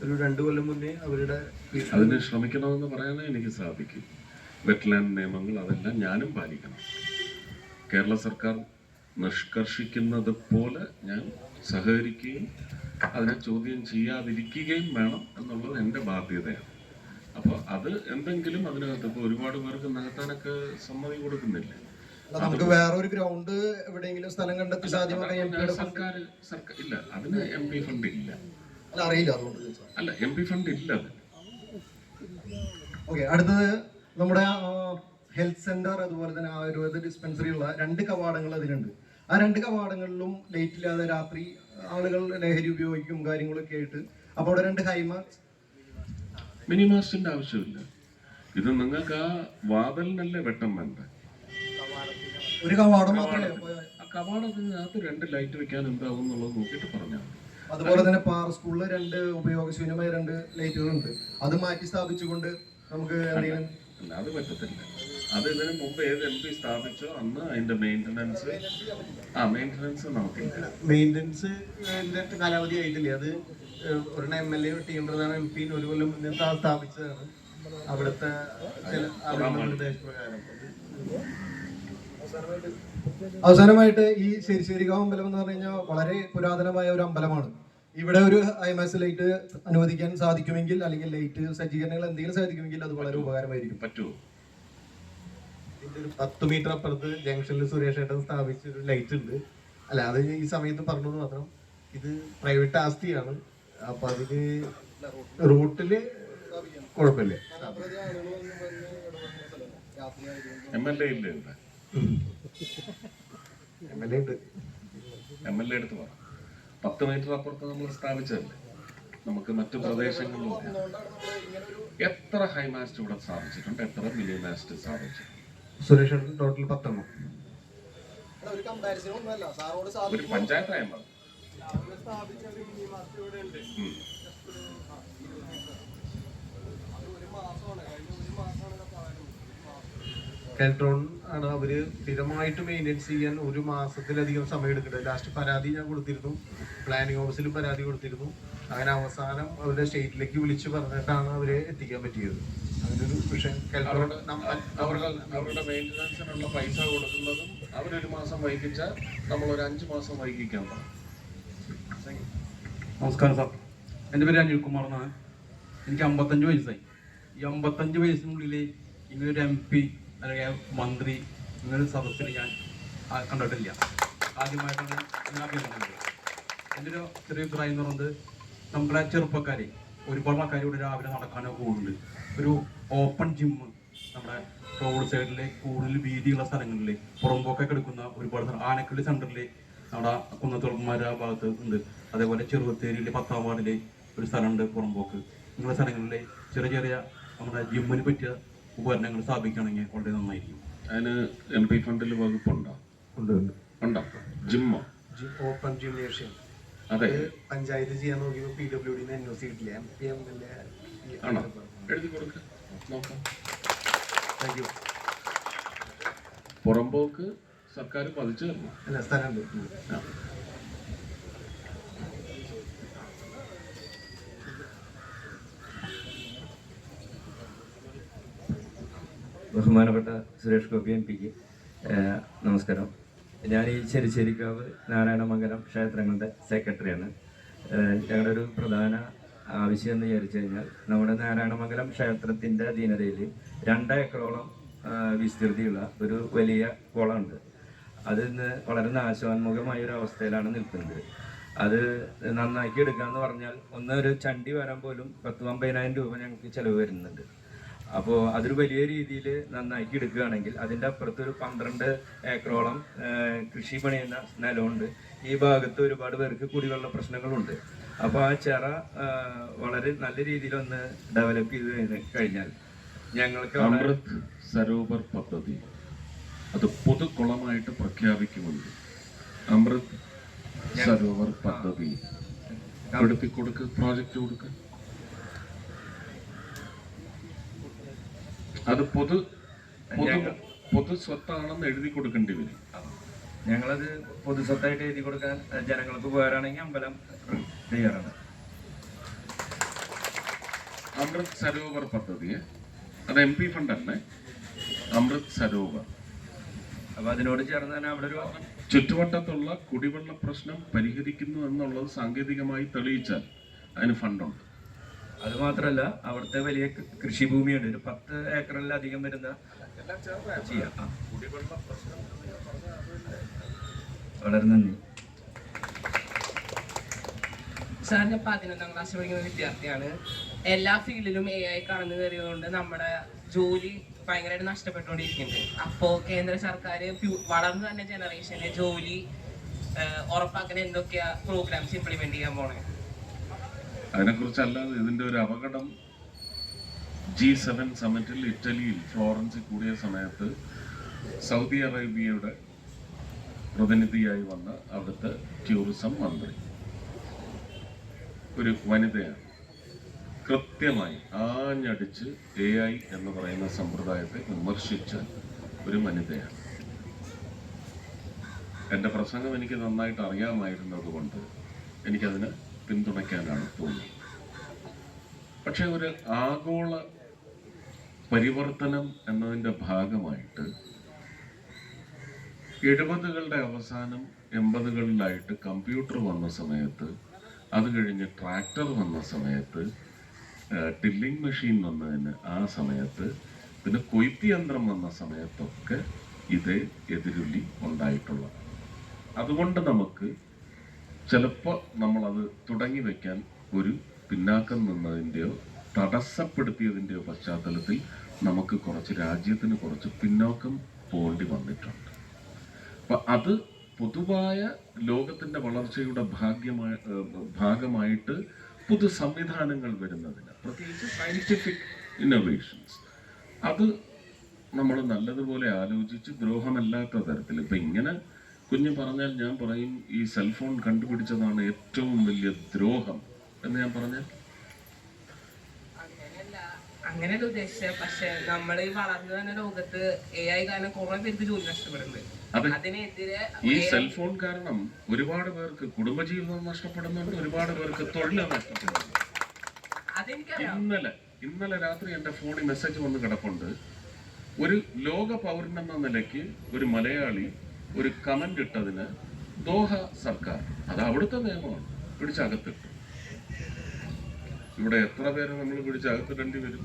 ഒരു 2 കൊല്ലം മുന്നേ അവരുടെ അതിന് ശ്രമിക്കണമെന്ന് പറയാനേ എനിക്ക് സാധിക്കും. വെറ്റ്ലാൻഡ് നിയമങ്ങൾ അതെല്ലാം ഞാനും പാലിക്കണം. കേരള സർക്കാർ നിഷ്കർഷിക്കുന്നത് പോലെ ഞാൻ സഹകരിക്കുകയും അതിനെ ചോദ്യം ചെയ്യാതിരിക്കുകയും വേണം എന്നുള്ളത് എൻ്റെ ബാധ്യതയാണ്. അപ്പോൾ അത് എന്തെങ്കിലും അതിനകത്ത് ഇപ്പോൾ ഒരുപാട് പേർക്ക് നികത്താനൊക്കെ സമ്മതി കൊടുക്കുന്നില്ല. നമുക്ക് വേറൊരു ഗ്രൗണ്ട് എവിടെയെങ്കിലും സ്ഥലം കണ്ടെത്തി സാധ്യമാക്കാൻ സർക്കാർ ഇല്ല, അതിന് MP ഫണ്ട് ഇല്ല. അറിയില്ല, അതുകൊണ്ട് അല്ല, MP ഫണ്ട് ഇല്ല. ഓക്കെ. അടുത്തത് നമ്മുടെ ഹെൽത്ത് സെന്റർ അതുപോലെ തന്നെ ആയുർവേദ ഡിസ്പെൻസറി ഉള്ള 2 കവാടങ്ങൾ അതിനുണ്ട്. ആ 2 കവാടങ്ങളിലും ലൈറ്റ് ഇല്ലാതെ രാത്രി ആളുകൾ ലഹരി ഉപയോഗിക്കും കാര്യങ്ങളൊക്കെ ആയിട്ട്. അപ്പോൾ അവിടെ 2 ഹൈമാസ്റ്റ് മിനിമാസ്റ്റിന്റെ ആവശ്യമില്ല. ഇത് നിങ്ങൾക്ക് ആ വാതിലിനല്ലേ വെട്ടം വേണ്ട. ഒരു കവാടം മാത്രമേ. ആ കവാടത്തിനകത്ത് 2 ലൈറ്റ് വെക്കാൻ എന്താവും എന്നുള്ളത് നോക്കിയിട്ട് പറഞ്ഞാൽ മതി. അതുപോലെ തന്നെ പാർ സ്കൂളിൽ 2 ഉപയോഗശൂന്യമായ 2 ലൈറ്റുകളുണ്ട്. അത് മാറ്റി സ്ഥാപിച്ചുകൊണ്ട് നമുക്ക് എന്തെങ്കിലും. അല്ല, അത് പറ്റത്തില്ല. അത് ഇതിന് മുമ്പ് ഏത് MP സ്ഥാപിച്ചോ അന്ന് അതിന്റെ മെയിൻ്റനൻസ് നമുക്കില്ല. മെയിൻ്റനൻസ് കാലാവധി ആയിട്ടില്ല. അത് ഒരെണ്ണം MLA ടീം പ്രധാന MP 1 കൊല്ലം മുന്നേ സ്ഥാപിച്ചതാണ്. അവിടുത്തെ നിർദ്ദേശപ്രകാരം. അവസാനമായിട്ട് ഈ ശരിശേരികാവ് അമ്പലം എന്ന് പറഞ്ഞു കഴിഞ്ഞാൽ വളരെ പുരാതനമായ ഒരു അമ്പലമാണ്. ഇവിടെ ഒരു IMAX ലൈറ്റ് അനുവദിക്കാൻ സാധിക്കുമെങ്കിൽ, അല്ലെങ്കിൽ ലൈറ്റ് സജ്ജീകരണങ്ങൾ എന്തെങ്കിലും സാധിക്കുമെങ്കിൽ അത് വളരെ ഉപകാരമായിരിക്കും. പറ്റുമോ? ഇതിന്റെ ഒരു 10 മീറ്റർ അപ്പുറത്ത് ജംഗ്ഷനിൽ സുരേഷ് ഏട്ടൻ സ്ഥാപിച്ചൊരു ലൈറ്റ് ഉണ്ട്. അല്ല, അത് ഈ സമയത്ത് പറഞ്ഞത് മാത്രം. ഇത് പ്രൈവറ്റ് ആസ്തിയാണ്. അപ്പൊ അതിന് റൂട്ടില് കുഴപ്പമില്ല. MLA ഇല്ലേ ഇവിടെ? MLA ഉണ്ട്. MLA എടുത്ത് പറ. 10 മീറ്റർ അപ്പുറത്ത് നമ്മൾ സ്ഥാപിച്ചതല്ലേ. നമുക്ക് മറ്റു പ്രദേശങ്ങളിലും എത്ര ഹൈമാസ്റ്റ് ഇവിടെ സ്ഥാപിച്ചിട്ടുണ്ട്, എത്ര മിനിമാസ്റ്റ് സ്ഥാപിച്ചിട്ടുണ്ട്? സുരേഷ് ടോട്ടൽ 10 ഒരു പഞ്ചായത്തായ മതി. കെൽട്രോൺ ആണ് അവര് സ്ഥിരമായിട്ട് മെയിൻ്റെനൻസ് ചെയ്യാൻ ഒരു മാസത്തിലധികം സമയം എടുക്കുന്നത്. ലാസ്റ്റ് പരാതി ഞാൻ കൊടുത്തിരുന്നു, പ്ലാനിംഗ് ഓഫീസിലും പരാതി കൊടുത്തിരുന്നു. അങ്ങനെ അവസാനം അവരുടെ സ്റ്റേറ്റിലേക്ക് വിളിച്ച് പറഞ്ഞിട്ടാണ് അവരെ എത്തിക്കാൻ പറ്റിയത്. അങ്ങനൊരു വിഷയം അവരുടെ മെയിൻ്റനൻസിനുള്ള പൈസ കൊടുക്കുന്നതും അവരൊരു മാസം വൈകിച്ചാൽ നമ്മളൊരു 5 മാസം വൈകിക്കാൻ പറഞ്ഞു. നമസ്കാരം സാർ, എൻ്റെ പേര് അനിൽകുമാർ എന്നാണ്. എനിക്ക് 55 വയസ്സായി. ഈ 55 വയസ്സിനുള്ളിൽ ഇങ്ങനൊരു MP അല്ലെങ്കിൽ മന്ത്രി ഇങ്ങനൊരു സദസ്സിൽ ഞാൻ കണ്ടിട്ടില്ല. ആദ്യമായിട്ടാണ് ഞാൻ അഭിനന്ദനങ്ങൾ. എൻ്റെ ഒരു ചെറിയ അഭിപ്രായം എന്ന് പറയുന്നത്, നമ്മുടെ ചെറുപ്പക്കാരെ ഒരുപാട് ആൾക്കാർ ഇവിടെ രാവിലെ നടക്കാനൊക്കെ പോകുന്നുണ്ട്. ഒരു ഓപ്പൺ ജിമ്മ് നമ്മുടെ റോഡ് സൈഡിലെ കൂടുതൽ വീതിയുള്ള സ്ഥലങ്ങളിൽ പുറമ്പോക്കൊക്കെ എടുക്കുന്ന ഒരുപാട് സ്ഥലം, ആനക്കള്ളി സെൻറ്ററിൽ നമ്മുടെ കുന്നത്തുറപ്പന്മാര ഭാഗത്ത് ഉണ്ട്. അതേപോലെ ചെറുവത്തേരിയിൽ 10-ാം വാർഡിൽ ഒരു സ്ഥലമുണ്ട് പുറമ്പോക്ക്. ഇങ്ങനെയുള്ള സ്ഥലങ്ങളിൽ ചെറിയ ചെറിയ നമ്മുടെ ജിമ്മിന് പറ്റിയ ഉപകരണങ്ങൾ സ്ഥാപിക്കുകയാണെങ്കിൽ വളരെ നന്നായിരിക്കും. അതിന് MP ഫണ്ടിൽ വകുപ്പുണ്ടോ? ഉണ്ട്. ഉണ്ടോ? ജിമ്മോ? ഓപ്പൺ ജിംനേഷ്യം അതെ, പഞ്ചായത്ത് ചെയ്യാൻ നോക്കിയപ്പോൾ PWD NOC കിട്ടില്ല. MP ആണോ? എഴുതി കൊടുക്ക, നോക്കാം. Thank you. പുറമ്പോക്ക് സർക്കാർ പതിച്ചു തരണം. അല്ല, സ്ഥലമുണ്ട്. ബഹുമാനപ്പെട്ട സുരേഷ് ഗോപി MP-ക്ക് നമസ്കാരം. ഞാൻ ഈ ചെരിശ്ശേരിക്കാവ് നാരായണമംഗലം ക്ഷേത്രങ്ങളുടെ സെക്രട്ടറിയാണ്. ഞങ്ങളുടെ ഒരു പ്രധാന ആവശ്യം എന്ന് വിചാരിച്ചു കഴിഞ്ഞാൽ, നമ്മുടെ നാരായണമംഗലം ക്ഷേത്രത്തിൻ്റെ അധീനതയിൽ 2 ഏക്കറോളം വിസ്തൃതിയുള്ള ഒരു വലിയ കുളമുണ്ട്. അത് ഇന്ന് വളരെ നാശോന്മുഖമായ ഒരു അവസ്ഥയിലാണ് നിൽക്കുന്നത്. അത് നന്നാക്കി എടുക്കാന്ന് പറഞ്ഞാൽ ഒരു ചണ്ടി വരാൻ പോലും 10-50,000 രൂപ ഞങ്ങൾക്ക് ചിലവ് വരുന്നുണ്ട്. അപ്പോൾ അതൊരു വലിയ രീതിയിൽ നന്നാക്കി എടുക്കുകയാണെങ്കിൽ അതിൻ്റെ അപ്പുറത്തൊരു 12 ഏക്കറോളം കൃഷി പണിയുന്ന സ്ഥലമുണ്ട്. ഈ ഭാഗത്ത് ഒരുപാട് പേർക്ക് കുടിവെള്ള പ്രശ്നങ്ങളുണ്ട്. അപ്പോൾ ആ ചിറ വളരെ നല്ല രീതിയിലൊന്ന് ഡെവലപ്പ് ചെയ്ത് കഴിഞ്ഞാൽ ഞങ്ങൾക്ക് അമൃത് സരോവർ പദ്ധതി അത് പൊതുകുളമായിട്ട് പ്രഖ്യാപിക്കുന്നുണ്ട്. അമൃത് സരോവർ പദ്ധതി എടുത്തി കൊടുക്ക്, പ്രോജക്റ്റ് കൊടുക്കുക. അത് പൊതു സ്വത്താണെന്ന് എഴുതി കൊടുക്കേണ്ടി വരും. ഞങ്ങളത് പൊതുസ്വത്തായിട്ട് എഴുതി കൊടുക്കാൻ ജനങ്ങൾക്ക് ഉപകാരമാണെങ്കിൽ അമ്പലം തയ്യാറാണ്. അമൃത് സരോവർ പദ്ധതി അത് MP ഫണ്ട് തന്നെ. അമൃത് സരോവർ അപ്പൊ അതിനോട് ചേർന്ന് തന്നെ അവിടെ ഒരു ചുറ്റുവട്ടത്തുള്ള കുടിവെള്ള പ്രശ്നം പരിഹരിക്കുന്നു എന്നുള്ളത് സാങ്കേതികമായി തെളിയിച്ചാൽ അതിന് ഫണ്ടുണ്ട്. അത് മാത്രമല്ല, അവിടുത്തെ വലിയ കൃഷിഭൂമിയുണ്ട്, ഒരു 10 ഏക്കറിലധികം വരുന്ന ചെയ്യാം. വളരെ നന്ദി സാർ. ഞാൻ 11ാം ക്ലാസ് പഠിക്കുന്ന വിദ്യാർത്ഥിയാണ്. എല്ലാ ഫീൽഡിലും AI കടന്നു കയറിയതുകൊണ്ട് നമ്മുടെ ജോലി ഭയങ്കരമായിട്ട് നഷ്ടപ്പെട്ടുകൊണ്ടിരിക്കുന്നുണ്ട്. അപ്പോൾ കേന്ദ്ര സർക്കാർ വളർന്നു തന്നെ ജനറേഷനിലെ ജോലി ഉറപ്പാക്കാൻ എന്തൊക്കെയാ പ്രോഗ്രാംസ് ഇംപ്ലിമെന്റ് ചെയ്യാൻ പോണേ? അതിനെക്കുറിച്ചല്ലാതെ ഇതിന്റെ ഒരു അപകടം G7 സമ്മിറ്റിൽ ഇറ്റലിയിൽ ഫ്ലോറൻസിൽ കൂടിയ സമയത്ത് സൗദി അറേബ്യയുടെ പ്രതിനിധിയായി വന്ന അവിടുത്തെ ടൂറിസം മന്ത്രി ഒരു വനിതയാണ്. കൃത്യമായി ആഞ്ഞടിച്ച് AI എന്ന് പറയുന്ന സമ്പ്രദായത്തെ വിമർശിച്ച ഒരു വനിതയാണ്. എൻ്റെ പ്രസംഗം എനിക്ക് നന്നായിട്ട് അറിയാമായിരുന്നത് കൊണ്ട് എനിക്കതിന് പിന്തുണയ്ക്കാനാണ് തോന്നുന്നത്. പക്ഷെ ഒരു ആഗോള പരിവർത്തനം എന്നതിൻ്റെ ഭാഗമായിട്ട് 70കളുടെ അവസാനം 80കളിലായിട്ട് കമ്പ്യൂട്ടർ വന്ന സമയത്ത്, അത് കഴിഞ്ഞ് ട്രാക്ടർ വന്ന സമയത്ത്, ടില്ലിംഗ് മെഷീൻ വന്നതിന് ആ സമയത്ത്, പിന്നെ കൊയ്ത്ത് യന്ത്രം വന്ന സമയത്തൊക്കെ ഇതേ എതിരുള്ളി ഉണ്ടായിട്ടുള്ളത്. അതുകൊണ്ട് നമുക്ക് ചിലപ്പോൾ നമ്മളത് തുടങ്ങി വയ്ക്കാൻ ഒരു പിന്നാക്കം നിന്നതിൻ്റെയോ തടസ്സപ്പെടുത്തിയതിൻ്റെയോ പശ്ചാത്തലത്തിൽ നമുക്ക് രാജ്യത്തിന് കുറച്ച് പിന്നോക്കം പോകേണ്ടി വന്നിട്ടുണ്ട്. അപ്പം അത് പൊതുവായ ലോകത്തിൻ്റെ വളർച്ചയുടെ ഭാഗമായിട്ട് പുതു സംവിധാനങ്ങൾ വരുന്നതിന്, പ്രത്യേകിച്ച് സയൻറ്റിഫിക് ഇന്നോവേഷൻസ്, അത് നമ്മൾ നല്ലതുപോലെ ആലോചിച്ച് ദ്രോഹമല്ലാത്ത തരത്തിൽ, ഇപ്പം ഇങ്ങനെ കുഞ്ഞ് പറഞ്ഞാൽ ഞാൻ പറയും ഈ സെൽഫോൺ കണ്ടുപിടിച്ചതാണ് ഏറ്റവും വലിയ ദ്രോഹം എന്ന് ഞാൻ പറഞ്ഞാൽ അങ്ങനെയല്ല ഉദ്ദേശിച്ചത്. പക്ഷെ നമ്മൾ ഈ വളർന്നു വരുന്ന ലോകത്ത് AI കാരണം കുറെ പേർക്ക് ജോലി നഷ്ടപ്പെടുന്നുണ്ട്. അതെ, അതിനെതിരെ ഈ സെൽഫോൺ കാരണം ഒരുപാട് പേർക്ക് കുടുംബജീവിതം നഷ്ടപ്പെടുന്നുണ്ട്, ഒരുപാട് പേർക്ക് തൊഴിൽ നഷ്ടപ്പെടുന്നുണ്ട്. അതെനിക്കറിയാം. ഇന്നലെ രാത്രി എൻ്റെ ഫോണിൽ മെസ്സേജ് വന്ന് കിടപ്പുണ്ട്. ഒരു ലോക പൗരനെന്ന നിലയ്ക്ക് ഒരു മലയാളി ഒരു കമന്റ് ഇട്ടതിന് ദോഹ സർക്കാർ, അത് അവിടുത്തെ നിയമമാണ്, പിടിച്ചകത്തിട്ടു. ഇവിടെ എത്ര പേരെ നമ്മൾ പിടിച്ചകത്തിടേണ്ടി വരും?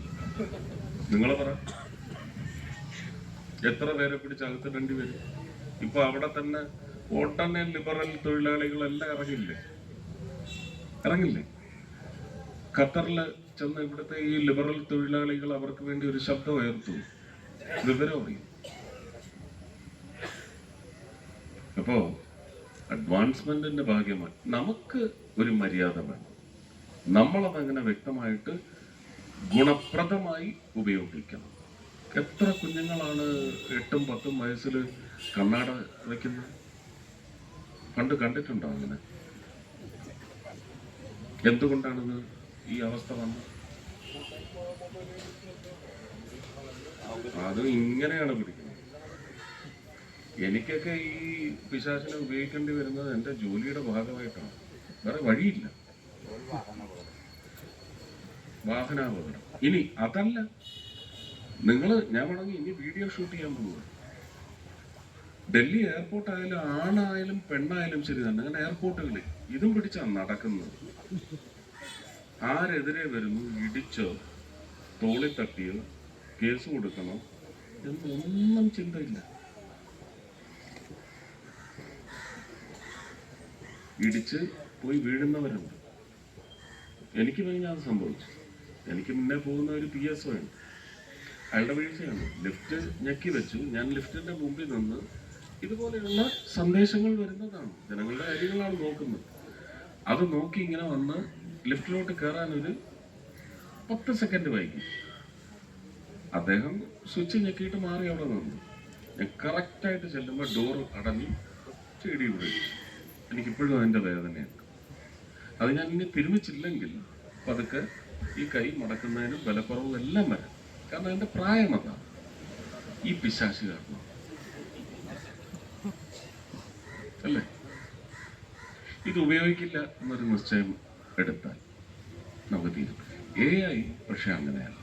നിങ്ങൾ പറ, എത്ര പേരെ പിടിച്ചകത്തിടേണ്ടി വരും? ഇപ്പൊ അവിടെ തന്നെ ഒട്ടന്നെ ലിബറൽ തൊഴിലാളികളെല്ലാം ഇറങ്ങില്ലേ? ഖത്തറില് ചെന്ന് ഇവിടുത്തെ ഈ ലിബറൽ തൊഴിലാളികൾ അവർക്ക് വേണ്ടി ഒരു ശബ്ദം ഉയർത്തു, വിവരം അറിയും. അപ്പോ അഡ്വാൻസ്മെന്റിന്റെ ഭാഗ്യമായി നമുക്ക് ഒരു മര്യാദ വേണം. നമ്മളതങ്ങനെ വ്യക്തമായിട്ട് ഗുണപ്രദമായി ഉപയോഗിക്കണം. എത്ര കുഞ്ഞുങ്ങളാണ് 8ഉം 10ഉം വയസ്സിൽ കണ്ണാട വയ്ക്കുന്നത്? പണ്ട് കണ്ടിട്ടുണ്ടോ അങ്ങനെ? എന്തുകൊണ്ടാണിത് ഈ അവസ്ഥ വന്നത്? അത് ഇങ്ങനെയാണ് പിടിക്കുന്നത്. എനിക്കൊക്കെ ഈ പിശാചിനെ ഉപയോഗിക്കേണ്ടി വരുന്നത് എൻ്റെ ജോലിയുടെ ഭാഗമായിട്ടാണ്, വേറെ വഴിയില്ല. വാഹനാപകടം. ഇനി അതല്ല, ഞാൻ വേണമെങ്കിൽ ഇനി വീഡിയോ ഷൂട്ട് ചെയ്യാൻ പോവുക. ഡൽഹി എയർപോർട്ട് ആയാലും ആണായാലും പെണ്ണായാലും ശരി തന്നെ, അങ്ങനെ എയർപോർട്ടുകളിൽ ഇതും പിടിച്ചാണ് നടക്കുന്നത്. ആരെതിരെ വരുന്നു, ഇടിച്ചോ തോളി തട്ടിയോ കേസ് കൊടുക്കണോ എന്നൊന്നും ചിന്തയില്ല. ഇടിച്ച് പോയി വീഴുന്നവരുണ്ട്. എനിക്ക് പിന്നെ അത് സംഭവിച്ചു. എനിക്ക് മുന്നേ പോകുന്ന ഒരു PSO ഉണ്ട്, അയാളുടെ വീഴ്ചയാണ്. ലിഫ്റ്റ് ഞെക്കി വെച്ചു, ഞാൻ ലിഫ്റ്റിന്റെ മുമ്പിൽ നിന്ന് ഇതുപോലെയുള്ള സന്ദേശങ്ങൾ വരുന്നതാണ്, ജനങ്ങളുടെ കാര്യങ്ങളാണ് നോക്കുന്നത്. അത് നോക്കി ഇങ്ങനെ വന്ന് ലിഫ്റ്റിലോട്ട് കയറാനൊരു 10 സെക്കൻഡ് വൈകി. അദ്ദേഹം സ്വിച്ച് ഞെക്കിയിട്ട് മാറി അവിടെ നിന്നു. ഞാൻ കറക്റ്റായിട്ട് ചെല്ലുമ്പോൾ ഡോർ അടഞ്ഞു, ചെടി പിടിച്ചു. എനിക്കിപ്പോഴും അതിൻ്റെ വേദനയുണ്ട്. അത് ഞാൻ ഇനി തിരുമിച്ചില്ലെങ്കിൽ പതുക്കെ ഈ കൈ മടക്കുന്നതിനും ബലക്കുറവും എല്ലാം വരാം. കാരണം എൻ്റെ പ്രായം അതാണ്. ഈ പിശാച് കാരണം അല്ലേ? ഇത് ഉപയോഗിക്കില്ല എന്നൊരു നിശ്ചയം എടുത്താൽ നമുക്ക് തീരും. AI പക്ഷെ അങ്ങനെയല്ല.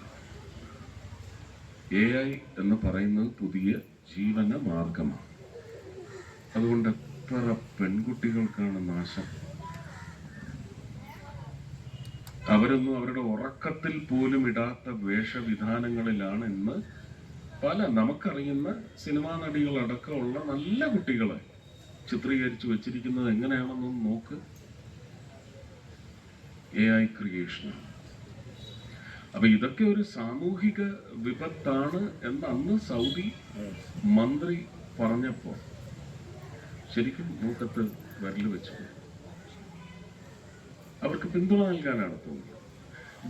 AI എന്ന് പറയുന്നത് പുതിയ ജീവന മാർഗമാണ്. അതുകൊണ്ട് എത്ര പെൺകുട്ടികൾക്കാണ് നാശം. അവരൊന്നും അവരുടെ ഉറക്കത്തിൽ പോലും ഇടാത്ത വേഷവിധാനങ്ങളിലാണ് ഇന്ന് പല നമുക്കറിയുന്ന സിനിമാ നടികളടക്കമുള്ള നല്ല കുട്ടികളെ ചിത്രീകരിച്ചു വെച്ചിരിക്കുന്നത്. എങ്ങനെയാണെന്നൊന്ന് നോക്ക്. AI ക്രിയേഷനാണ്. അപ്പൊ ഇതൊക്കെ ഒരു സാമൂഹിക വിപത്താണ് എന്ന് അന്ന് സൗദി മന്ത്രി പറഞ്ഞപ്പോ ശരിക്കും മൂക്കത്ത് വിരൽ വെച്ചു. അവർക്ക് പിന്തുണ നൽകാനാണ് തോന്നുന്നത്.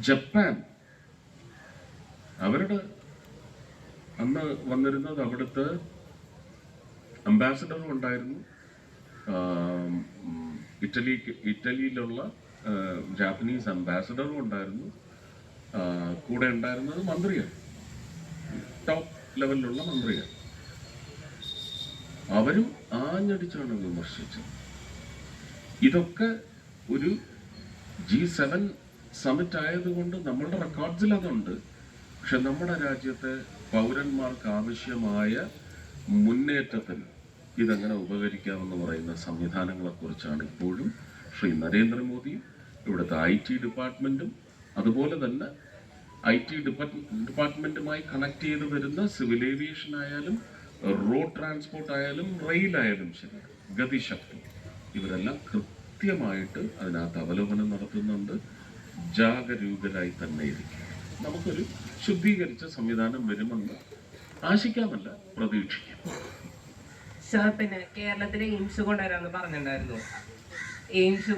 ജപ്പാൻ, അവരുടെ അന്ന് വന്നിരുന്നത് അവിടുത്തെ അംബാസഡറും ഉണ്ടായിരുന്നു. ഇറ്റലിയിലുള്ള ജാപ്പനീസ് അംബാസഡറും ഉണ്ടായിരുന്നു. കൂടെ ഉണ്ടായിരുന്നത് മന്ത്രിയാണ്, ടോപ്പ് ലെവലിലുള്ള മന്ത്രിയാണ്. അവരും ആഞ്ഞടിച്ചാണ് വിമർശിച്ചത്. ഇതൊക്കെ ഒരു G7 സമിറ്റ് ആയതുകൊണ്ട് നമ്മളുടെ റെക്കോർഡ്സിൽ അതുണ്ട്. പക്ഷെ നമ്മുടെ രാജ്യത്തെ പൗരന്മാർക്ക് ആവശ്യമായ മുന്നേറ്റത്തിന് ഇതെങ്ങനെ ഉപകരിക്കാമെന്ന് പറയുന്ന സംവിധാനങ്ങളെക്കുറിച്ചാണ് ഇപ്പോഴും ശ്രീ നരേന്ദ്രമോദിയും ഇവിടുത്തെ IT ഡിപ്പാർട്ട്മെൻറ്റും അതുപോലെ തന്നെ IT ഡിപ്പാർട്ട്മെൻറ്റുമായി കണക്ട് ചെയ്ത് വരുന്ന സിവിൽ ഏവിയേഷൻ ആയാലും റോഡ് ട്രാൻസ്പോർട്ട് ആയാലും റെയിലായാലും ശരി, ഗതിശക്തി, ഇവരെല്ലാം കൃത്യമായിട്ട് അതിനകത്ത് അവലോകനം നടത്തുന്നുണ്ട്. ജാഗരൂകരായി തന്നെ ഇരിക്കും. നമുക്കൊരു ശുദ്ധീകരിച്ച സംവിധാനം വരുമെന്ന് ആശിക്കാമല്ല, പ്രതീക്ഷിക്കാം. സാർ, പിന്നെ കേരളത്തിലെ എയിംസ് കൊണ്ടുവരാമെന്ന് പറഞ്ഞിട്ടുണ്ടായിരുന്നു. എയിംസ്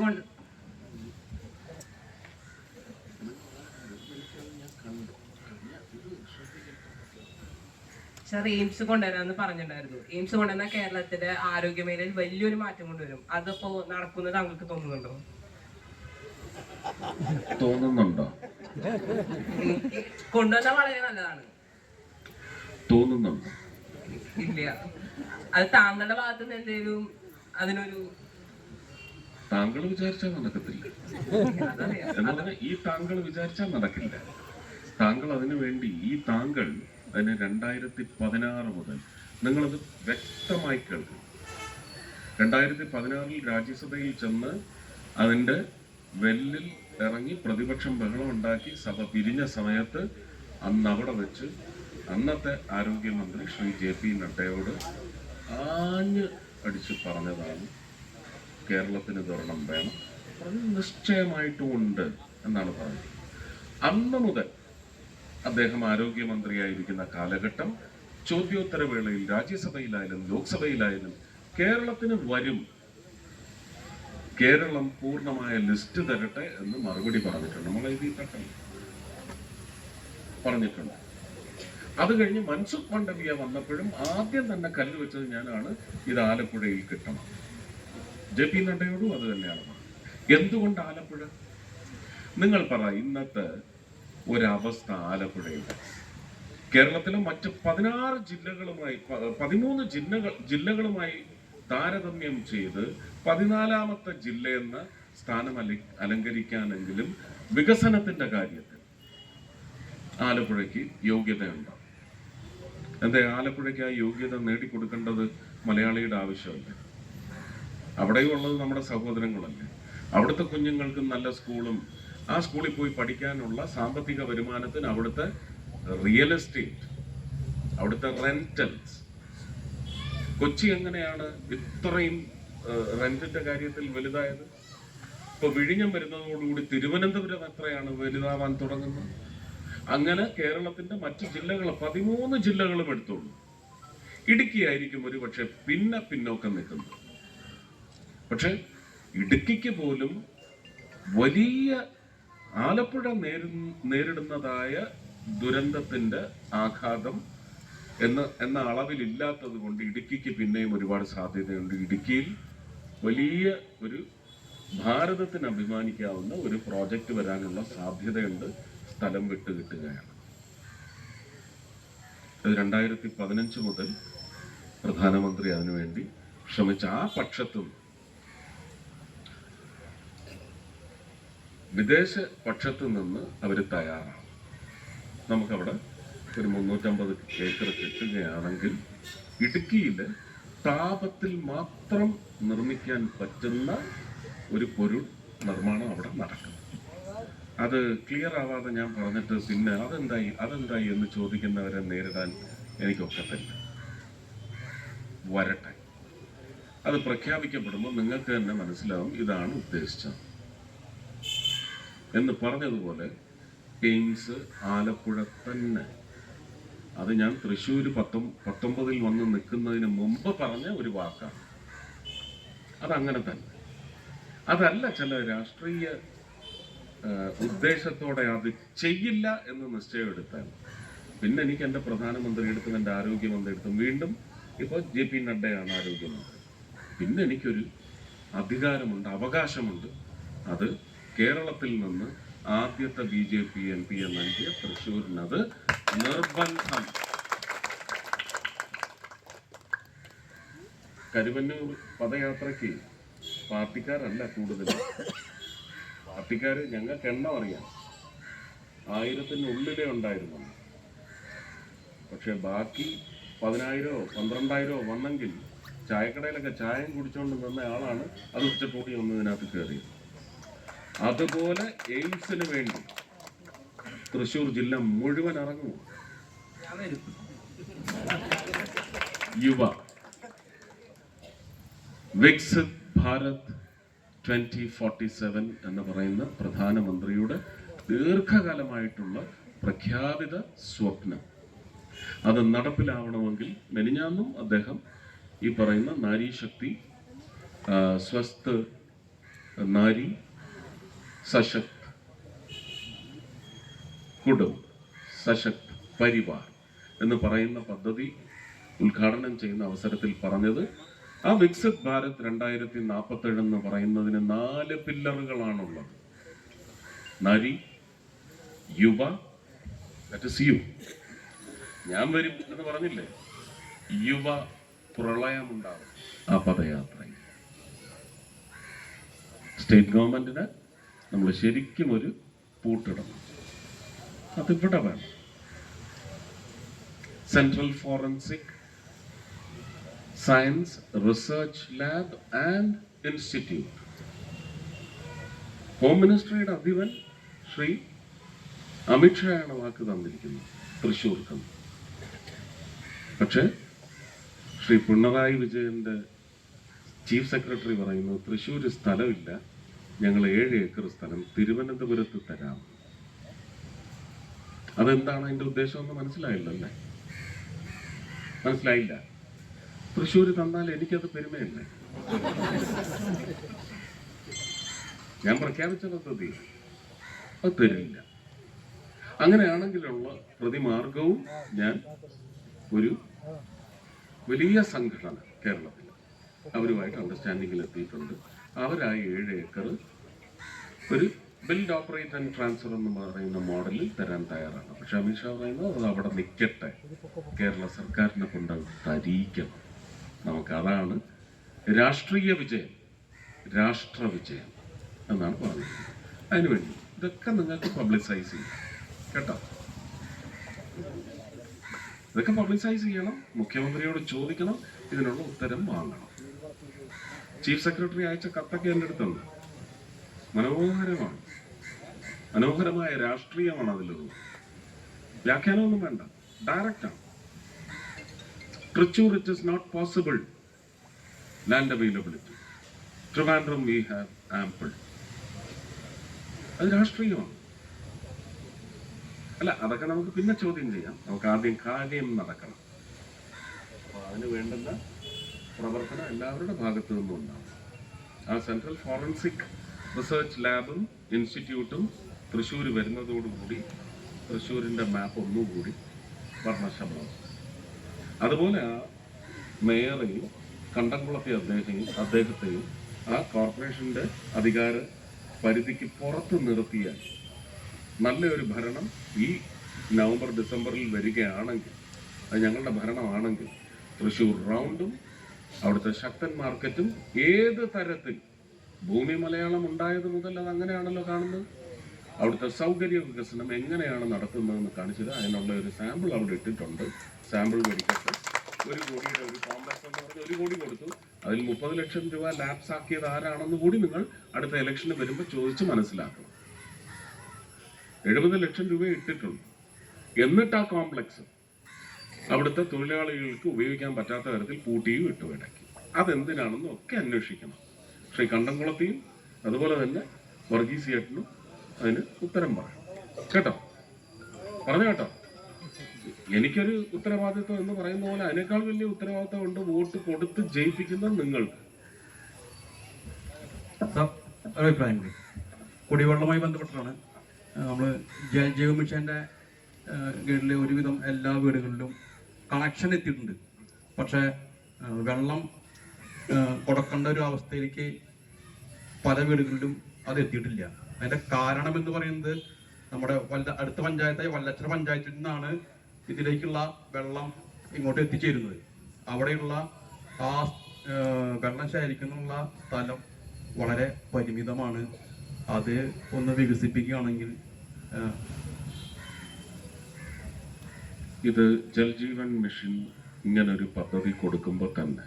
കൊണ്ടുവരാമെന്ന് പറഞ്ഞിട്ടുണ്ടായിരുന്നു. എയിംസ് കൊണ്ടുവന്നാൽ കേരളത്തിലെ ആരോഗ്യമേഖലയിൽ വലിയൊരു മാറ്റം കൊണ്ടുവരും. അതിപ്പോ നടക്കുന്നത് താങ്കൾക്ക് തോന്നുന്നുണ്ടോ? തോന്നുന്നുണ്ടോ? എനിക്ക് കൊണ്ടുവന്നാൽ വളരെ നല്ലതാണ്. തോന്നുന്നുണ്ടോ? ഇല്ല, അത് താങ്കളുടെ ഭാഗത്ത് നിന്ന് എന്തെങ്കിലും അതിനൊരു താങ്കൾ വിചാരിച്ചാൽ നടക്കത്തില്ല. അതറിയാം. എന്ന് പറഞ്ഞാൽ ഈ താങ്കൾ വിചാരിച്ചാൽ നടക്കില്ല. താങ്കൾ അതിനു വേണ്ടി താങ്കൾ അതിന് 2016 മുതൽ നിങ്ങളത് വ്യക്തമായി കേൾക്കും. 2016 രാജ്യസഭയിൽ ചെന്ന് അതിൻ്റെ വെല്ലിൽ ഇറങ്ങി പ്രതിപക്ഷം ബഹളം ഉണ്ടാക്കി സഭ പിരിഞ്ഞ സമയത്ത് അന്ന് അവിടെ വെച്ച് അന്നത്തെ ആരോഗ്യമന്ത്രി ശ്രീ JP നഡ്ഡയോട് ആഞ്ഞ് അടിച്ച് പറഞ്ഞതാണ് കേരളത്തിന് ഇതൊരെണ്ണം വേണം. അത് നിശ്ചയമായിട്ടും ഉണ്ട് എന്നാണ് പറഞ്ഞത്. അന്ന് മുതൽ അദ്ദേഹം ആരോഗ്യമന്ത്രിയായിരിക്കുന്ന കാലഘട്ടം ചോദ്യോത്തരവേളയിൽ രാജ്യസഭയിലായാലും ലോക്സഭയിലായാലും കേരളത്തിന് വരും, കേരളം പൂർണ്ണമായ ലിസ്റ്റ് തരട്ടെ എന്ന് മറുപടി പറഞ്ഞിട്ടുണ്ട്. നമ്മൾ എഴുതിയിട്ടല്ല പറഞ്ഞിട്ടുണ്ട്. അത് കഴിഞ്ഞ് മൻസുഖ് മാണ്ഡവ്യ വന്നപ്പോഴും ആദ്യം തന്നെ കല്ല് വെച്ചത് ഞാനാണ്, ഇത് ആലപ്പുഴയിൽ കിട്ടണം. JP നഡ്ഡയോടും അത് തന്നെയാണ് പറഞ്ഞത്. എന്തുകൊണ്ട് ആലപ്പുഴ? നിങ്ങൾ പറ, ഇന്നത്തെ ഒരവസ്ഥ ആലപ്പുഴയിൽ കേരളത്തിലെ മറ്റ് 16 ജില്ലകളുമായി 13 ജില്ലകളുമായി താരതമ്യം ചെയ്ത് 14ാമത്തെ ജില്ലയെന്ന സ്ഥാനം അലങ്കരിക്കാനെങ്കിലും വികസനത്തിന്റെ കാര്യത്തിൽ ആലപ്പുഴയ്ക്ക് യോഗ്യതയുണ്ട്. എന്താ ആലപ്പുഴയ്ക്ക് ആ യോഗ്യത നേടിക്കൊടുക്കേണ്ടത് മലയാളിയുടെ ആവശ്യമല്ല. അവിടെയുള്ളത് നമ്മുടെ സഹോദരങ്ങളല്ലേ. അവിടുത്തെ കുഞ്ഞുങ്ങൾക്ക് നല്ല സ്കൂളും ആ സ്കൂളിൽ പോയി പഠിക്കാനുള്ള സാമ്പത്തിക വരുമാനത്തിന് അവിടുത്തെ റിയൽ എസ്റ്റേറ്റ്, അവിടുത്തെ റെന്റൽസ്. കൊച്ചി എങ്ങനെയാണ് ഇത്രയും റെന്റിന്റെ കാര്യത്തിൽ വലുതായത്? ഇപ്പൊ വിഴിഞ്ഞം വരുന്നതോടുകൂടി തിരുവനന്തപുരം എത്രയാണ് വലുതാവാൻ തുടങ്ങുന്നത്? അങ്ങനെ കേരളത്തിന്റെ മറ്റു ജില്ലകൾ 13 ജില്ലകളും എടുത്തോളൂ. ഇടുക്കി ആയിരിക്കും ഒരു പക്ഷെ പിന്നോക്കം നിൽക്കുന്നത്. പക്ഷെ ഇടുക്കിക്ക് പോലും വലിയ ആലപ്പുഴ നേരിടുന്നതായ ദുരന്തത്തിന്റെ ആഘാതം എന്ന അളവിലില്ലാത്തത് കൊണ്ട് ഇടുക്കിക്ക് പിന്നെയും ഒരുപാട് സാധ്യതയുണ്ട്. ഇടുക്കിയിൽ വലിയ ഒരു ഭാരതത്തിന് അഭിമാനിക്കാവുന്ന ഒരു പ്രോജക്റ്റ് വരാനുള്ള സാധ്യതയുണ്ട്. സ്ഥലം വിട്ട് കിട്ടുകയാണ്. 2015 മുതൽ പ്രധാനമന്ത്രി അതിനുവേണ്ടി ശ്രമിച്ച ആ പക്ഷത്തും വിദേശ പക്ഷത്തു നിന്ന് അവർ തയ്യാറാണ്. നമുക്കവിടെ ഒരു 350 ഏക്കർ കിട്ടുകയാണെങ്കിൽ ഇടുക്കിയിൽ താപത്തിൽ മാത്രം നിർമ്മിക്കാൻ പറ്റുന്ന ഒരു പൊരുൾ നിർമ്മാണം അവിടെ നടക്കും. അത് ക്ലിയർ ആവാതെ ഞാൻ പറഞ്ഞിട്ട് പിന്നെ അതെന്തായി എന്ന് ചോദിക്കുന്നവരെ നേരിടാൻ എനിക്കൊക്കത്തില്ല. വരട്ടെ, അത് പ്രഖ്യാപിക്കപ്പെടുമ്പോൾ നിങ്ങൾക്ക് തന്നെ മനസ്സിലാവും ഇതാണ് ഉദ്ദേശിച്ചത് എന്ന് പറഞ്ഞതുപോലെ എയിംസ് ആലപ്പുഴ തന്നെ. അത് ഞാൻ തൃശ്ശൂർ 19 വന്ന് നിൽക്കുന്നതിന് മുമ്പ് പറഞ്ഞ ഒരു വാക്കാണ്. അതങ്ങനെ തന്നെ. അതല്ല ചില രാഷ്ട്രീയ ഉദ്ദേശത്തോടെ അത് ചെയ്യില്ല എന്ന് നിശ്ചയം എടുത്താൽ പിന്നെ എനിക്ക് എൻ്റെ പ്രധാനമന്ത്രി എടുത്തും എൻ്റെ ആരോഗ്യമന്ത്രി എടുത്തും വീണ്ടും ഇപ്പോൾ JP നഡ്ഡയാണ് ആരോഗ്യമന്ത്രി. പിന്നെ എനിക്കൊരു അധികാരമുണ്ട്, അവകാശമുണ്ട്. അത് കേരളത്തിൽ നിന്ന് ആദ്യത്തെ BJP MP നൽകിയ തൃശ്ശൂരിനത് നിർബന്ധം. കരുവന്നൂർ പദയാത്രയ്ക്ക് പാർട്ടിക്കാരല്ല കൂടുതൽ. പാർട്ടിക്കാർ ഞങ്ങൾക്ക് എണ്ണം അറിയാം, 1000-നുള്ളിലേ ഉണ്ടായിരുന്നു. പക്ഷെ ബാക്കി 10,000-ഓ 12,000-ഓ വന്നെങ്കിൽ ചായക്കടയിലൊക്കെ ചായം കുടിച്ചുകൊണ്ട് നിന്ന ആളാണ് അത് ഉച്ചക്കൂടി ഒന്നതിനകത്ത് കയറിയത്. അതുപോലെ എയിംസിന് വേണ്ടി തൃശ്ശൂർ ജില്ല മുഴുവൻ ഇറങ്ങും. യുവ വികസിത് ഭാരത് 2047 എന്ന് പറയുന്ന പ്രധാനമന്ത്രിയുടെ ദീർഘകാലമായിട്ടുള്ള പ്രഖ്യാപിത സ്വപ്നം അത് നടപ്പിലാവണമെങ്കിൽ മെനിഞ്ഞാന്നും അദ്ദേഹം ഈ പറയുന്ന നാരീശക്തി, സ്വസ്ഥ നാരി, സശക്ത് കുടുംബ്, സശക്ത് പരിവാർ എന്ന് പറയുന്ന പദ്ധതി ഉദ്ഘാടനം ചെയ്യുന്ന അവസരത്തിൽ പറഞ്ഞത് ആ വികസിത് ഭാരത് 2047 എന്ന് പറയുന്നതിന് 4 പില്ലറുകളാണുള്ളത്. നരി, യുവ, ദാറ്റ് ഇസ് യു. ഞാൻ വരും എന്ന് പറഞ്ഞില്ലേ, യുവ പ്രളയമുണ്ടാകും ആ പദയാത്രയിൽ. സ്റ്റേറ്റ് ഗവൺമെന്റിന് നമ്മൾ ശരിക്കും ഒരു പൂട്ടിടണം. അതിവിടെ വേണം. Central forensic science research lab and institute. Home മിനിസ്ട്രിയുടെ അധിപൻ ശ്രീ അമിത്ഷായാണ് വാക്ക് തന്നിരിക്കുന്നത് തൃശ്ശൂർക്ക്. പക്ഷെ ശ്രീ പിണറായി വിജയന്റെ ചീഫ് സെക്രട്ടറി പറയുന്നു തൃശ്ശൂർ സ്ഥലമില്ല, ഞങ്ങൾ 7 ഏക്കർ സ്ഥലം തിരുവനന്തപുരത്ത് തരാം. അതെന്താണ് അതിന്റെ ഉദ്ദേശം എന്ന് മനസ്സിലായില്ലല്ലേ? മനസ്സിലായില്ല. തൃശ്ശൂർ തന്നാൽ എനിക്കത് പെരുമയല്ലേ? ഞാൻ പ്രഖ്യാപിച്ച പദ്ധതി അത് തരില്ല. അങ്ങനെയാണെങ്കിലുള്ള പ്രതിമാർഗവും ഞാൻ ഒരു വലിയ സംഘടന കേരളത്തിൽ അവരുമായിട്ട് അണ്ടർസ്റ്റാൻഡിങ്ങിൽ എത്തിയിട്ടുണ്ട്. അവരായി 7 ഏക്കർ ഒരു ബിൽഡ് ഓപ്പറേറ്റ് ആൻഡ് ട്രാൻസ്ഫർ എന്ന് പറയുന്ന മോഡലിൽ തരാൻ തയ്യാറാണ്. പക്ഷെ അമിത്ഷാ പറയുന്നത് അത് അവിടെ നിൽക്കട്ടെ, കേരള സർക്കാരിനെ കൊണ്ട് തരിക്കണം. നമുക്കതാണ് രാഷ്ട്രീയ വിജയം, രാഷ്ട്ര വിജയം എന്നാണ് പറഞ്ഞത്. അതിനുവേണ്ടി ഇതൊക്കെ നിങ്ങൾക്ക് പബ്ലിസൈസ് ചെയ്യണം കേട്ടോ. ഇതൊക്കെ പബ്ലിസൈസ് ചെയ്യണം, മുഖ്യമന്ത്രിയോട് ചോദിക്കണം, ഇതിനുള്ള ഉത്തരം വാങ്ങണം. ചീഫ് സെക്രട്ടറി അയച്ച കത്തൊക്കെ എൻ്റെ അടുത്തുണ്ട്. മനോഹരമാണ്, മനോഹരമായ രാഷ്ട്രീയമാണ് അതിലുള്ളത്. വ്യാഖ്യാനമൊന്നും വേണ്ട, ഡയറക്റ്റാണ്. Thrissur it is not possible land availability. Trivandrum we have ample. അത് രാഷ്ട്രീയമാണ്. അല്ല, അതൊക്കെ നമുക്ക് പിന്നെ ചോദ്യം ചെയ്യാം. നമുക്ക് ആദ്യം കാര്യം നടക്കണം. അപ്പോൾ അതിന് വേണ്ടുന്ന പ്രവർത്തനം എല്ലാവരുടെ ഭാഗത്തു നിന്നും ഉണ്ടാവും. ആ സെൻട്രൽ ഫോറൻസിക് റിസർച്ച് ലാബും ഇൻസ്റ്റിറ്റ്യൂട്ടും തൃശ്ശൂർ വരുന്നതോടുകൂടി തൃശ്ശൂരിൻ്റെ മാപ്പ് ഒന്നുകൂടി വർണ്ണശബളമാവും. അതുപോലെ ആ മേയറെയും കണ്ടംകുളത്തെ അദ്ദേഹത്തെയും ആ കോർപ്പറേഷൻ്റെ അധികാര പരിധിക്ക് പുറത്ത് നിർത്തിയാൽ നല്ലൊരു ഭരണം ഈ നവംബർ ഡിസംബറിൽ വരികയാണെങ്കിൽ, അത് ഞങ്ങളുടെ ഭരണമാണെങ്കിൽ, തൃശ്ശൂർ റൗണ്ടും അവിടുത്തെ ശക്തൻ മാർക്കറ്റും ഏത് തരത്തിൽ ഭൂമി മലയാളം ഉണ്ടായത് മുതൽ അത് അങ്ങനെയാണല്ലോ കാണുന്നത്. അവിടുത്തെ സൗകര്യ വികസനം എങ്ങനെയാണ് നടത്തുന്നതെന്ന് കാണിച്ചത്. അതിനുള്ള ഒരു സാമ്പിൾ അവിടെ ഇട്ടിട്ടുണ്ട്. സാമ്പിൾ മേടിക്കട്ടെ. 1 കോടിയുടെ ഒരു കോംപ്ലക്സ് എന്ന് പറഞ്ഞ് 1 കോടി കൊടുത്തു. അതിൽ 30 ലക്ഷം രൂപ ലാപ്സ് ആക്കിയത് ആരാണെന്ന് കൂടി നിങ്ങൾ അടുത്ത ഇലക്ഷന് വരുമ്പോൾ ചോദിച്ച് മനസ്സിലാക്കണം. 70 ലക്ഷം രൂപ ഇട്ടിട്ടുണ്ട്. എന്നിട്ട് ആ കോംപ്ലക്സ് അവിടുത്തെ തൊഴിലാളികൾക്ക് ഉപയോഗിക്കാൻ പറ്റാത്ത തരത്തിൽ പൂട്ടിയും ഇട്ടു ഇടയ്ക്ക്. അതെന്തിനാണെന്നും ഒക്കെ അന്വേഷിക്കണം. ശ്രീ കണ്ടംകുളത്തെയും അതുപോലെ തന്നെ വർഗീസ് ചേട്ടനും അതിന് ഉത്തരം പറയണം കേട്ടോ. പറഞ്ഞു കേട്ടോ. എനിക്കൊരു ഉത്തരവാദിത്വം എന്ന് പറയുന്ന പോലെ അതിനേക്കാൾ വലിയ ഉത്തരവാദിത്വം ഉണ്ട് വോട്ട് കൊടുത്ത് ജയിപ്പിക്കുന്ന നിങ്ങൾക്ക്. അഭിപ്രായം കൂടി കുടിവെള്ളവുമായി ബന്ധപ്പെട്ടാണ്. നമ്മൾ ജൈവമിഷൻ്റെ കീഴിലെ ഒരുവിധം എല്ലാ വീടുകളിലും കണക്ഷൻ എത്തിയിട്ടുണ്ട്. പക്ഷേ വെള്ളം കൊടുക്കേണ്ട ഒരു അവസ്ഥയിലേക്ക് പല വീടുകളിലും അത് എത്തിയിട്ടില്ല. അതിൻ്റെ കാരണം എന്ന് പറയുന്നത് നമ്മുടെ അടുത്ത പഞ്ചായത്തായ വല്ലച്ചിറ പഞ്ചായത്തിൽ നിന്നാണ് ഇതിലേക്കുള്ള വെള്ളം ഇങ്ങോട്ട് എത്തിച്ചേരുന്നത്. അവിടെയുള്ള ആ വെള്ളം ശേഖരിക്കുന്നുള്ള സ്ഥലം വളരെ പരിമിതമാണ്. അത് ഒന്ന് വികസിപ്പിക്കുകയാണെങ്കിൽ. ഇത് ജൽജീവൻ മിഷൻ ഇങ്ങനൊരു പദ്ധതി കൊടുക്കുമ്പോൾ തന്നെ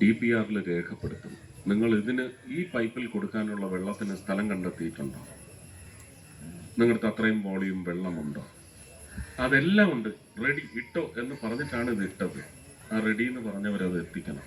DPR രേഖപ്പെടുത്തും. നിങ്ങൾ ഇതിന് ഈ പൈപ്പിൽ കൊടുക്കാനുള്ള വെള്ളത്തിന് സ്ഥലം കണ്ടെത്തിയിട്ടുണ്ടോ? നിങ്ങൾക്ക് അത്രയും വോളിയം വെള്ളമുണ്ടോ? അതെല്ലാം ഉണ്ട്, റെഡി ഇട്ടോ എന്ന് പറഞ്ഞിട്ടാണ് ഇത് ഇട്ടത്. ആ റെഡി എന്ന് പറഞ്ഞവരത് എത്തിക്കണം.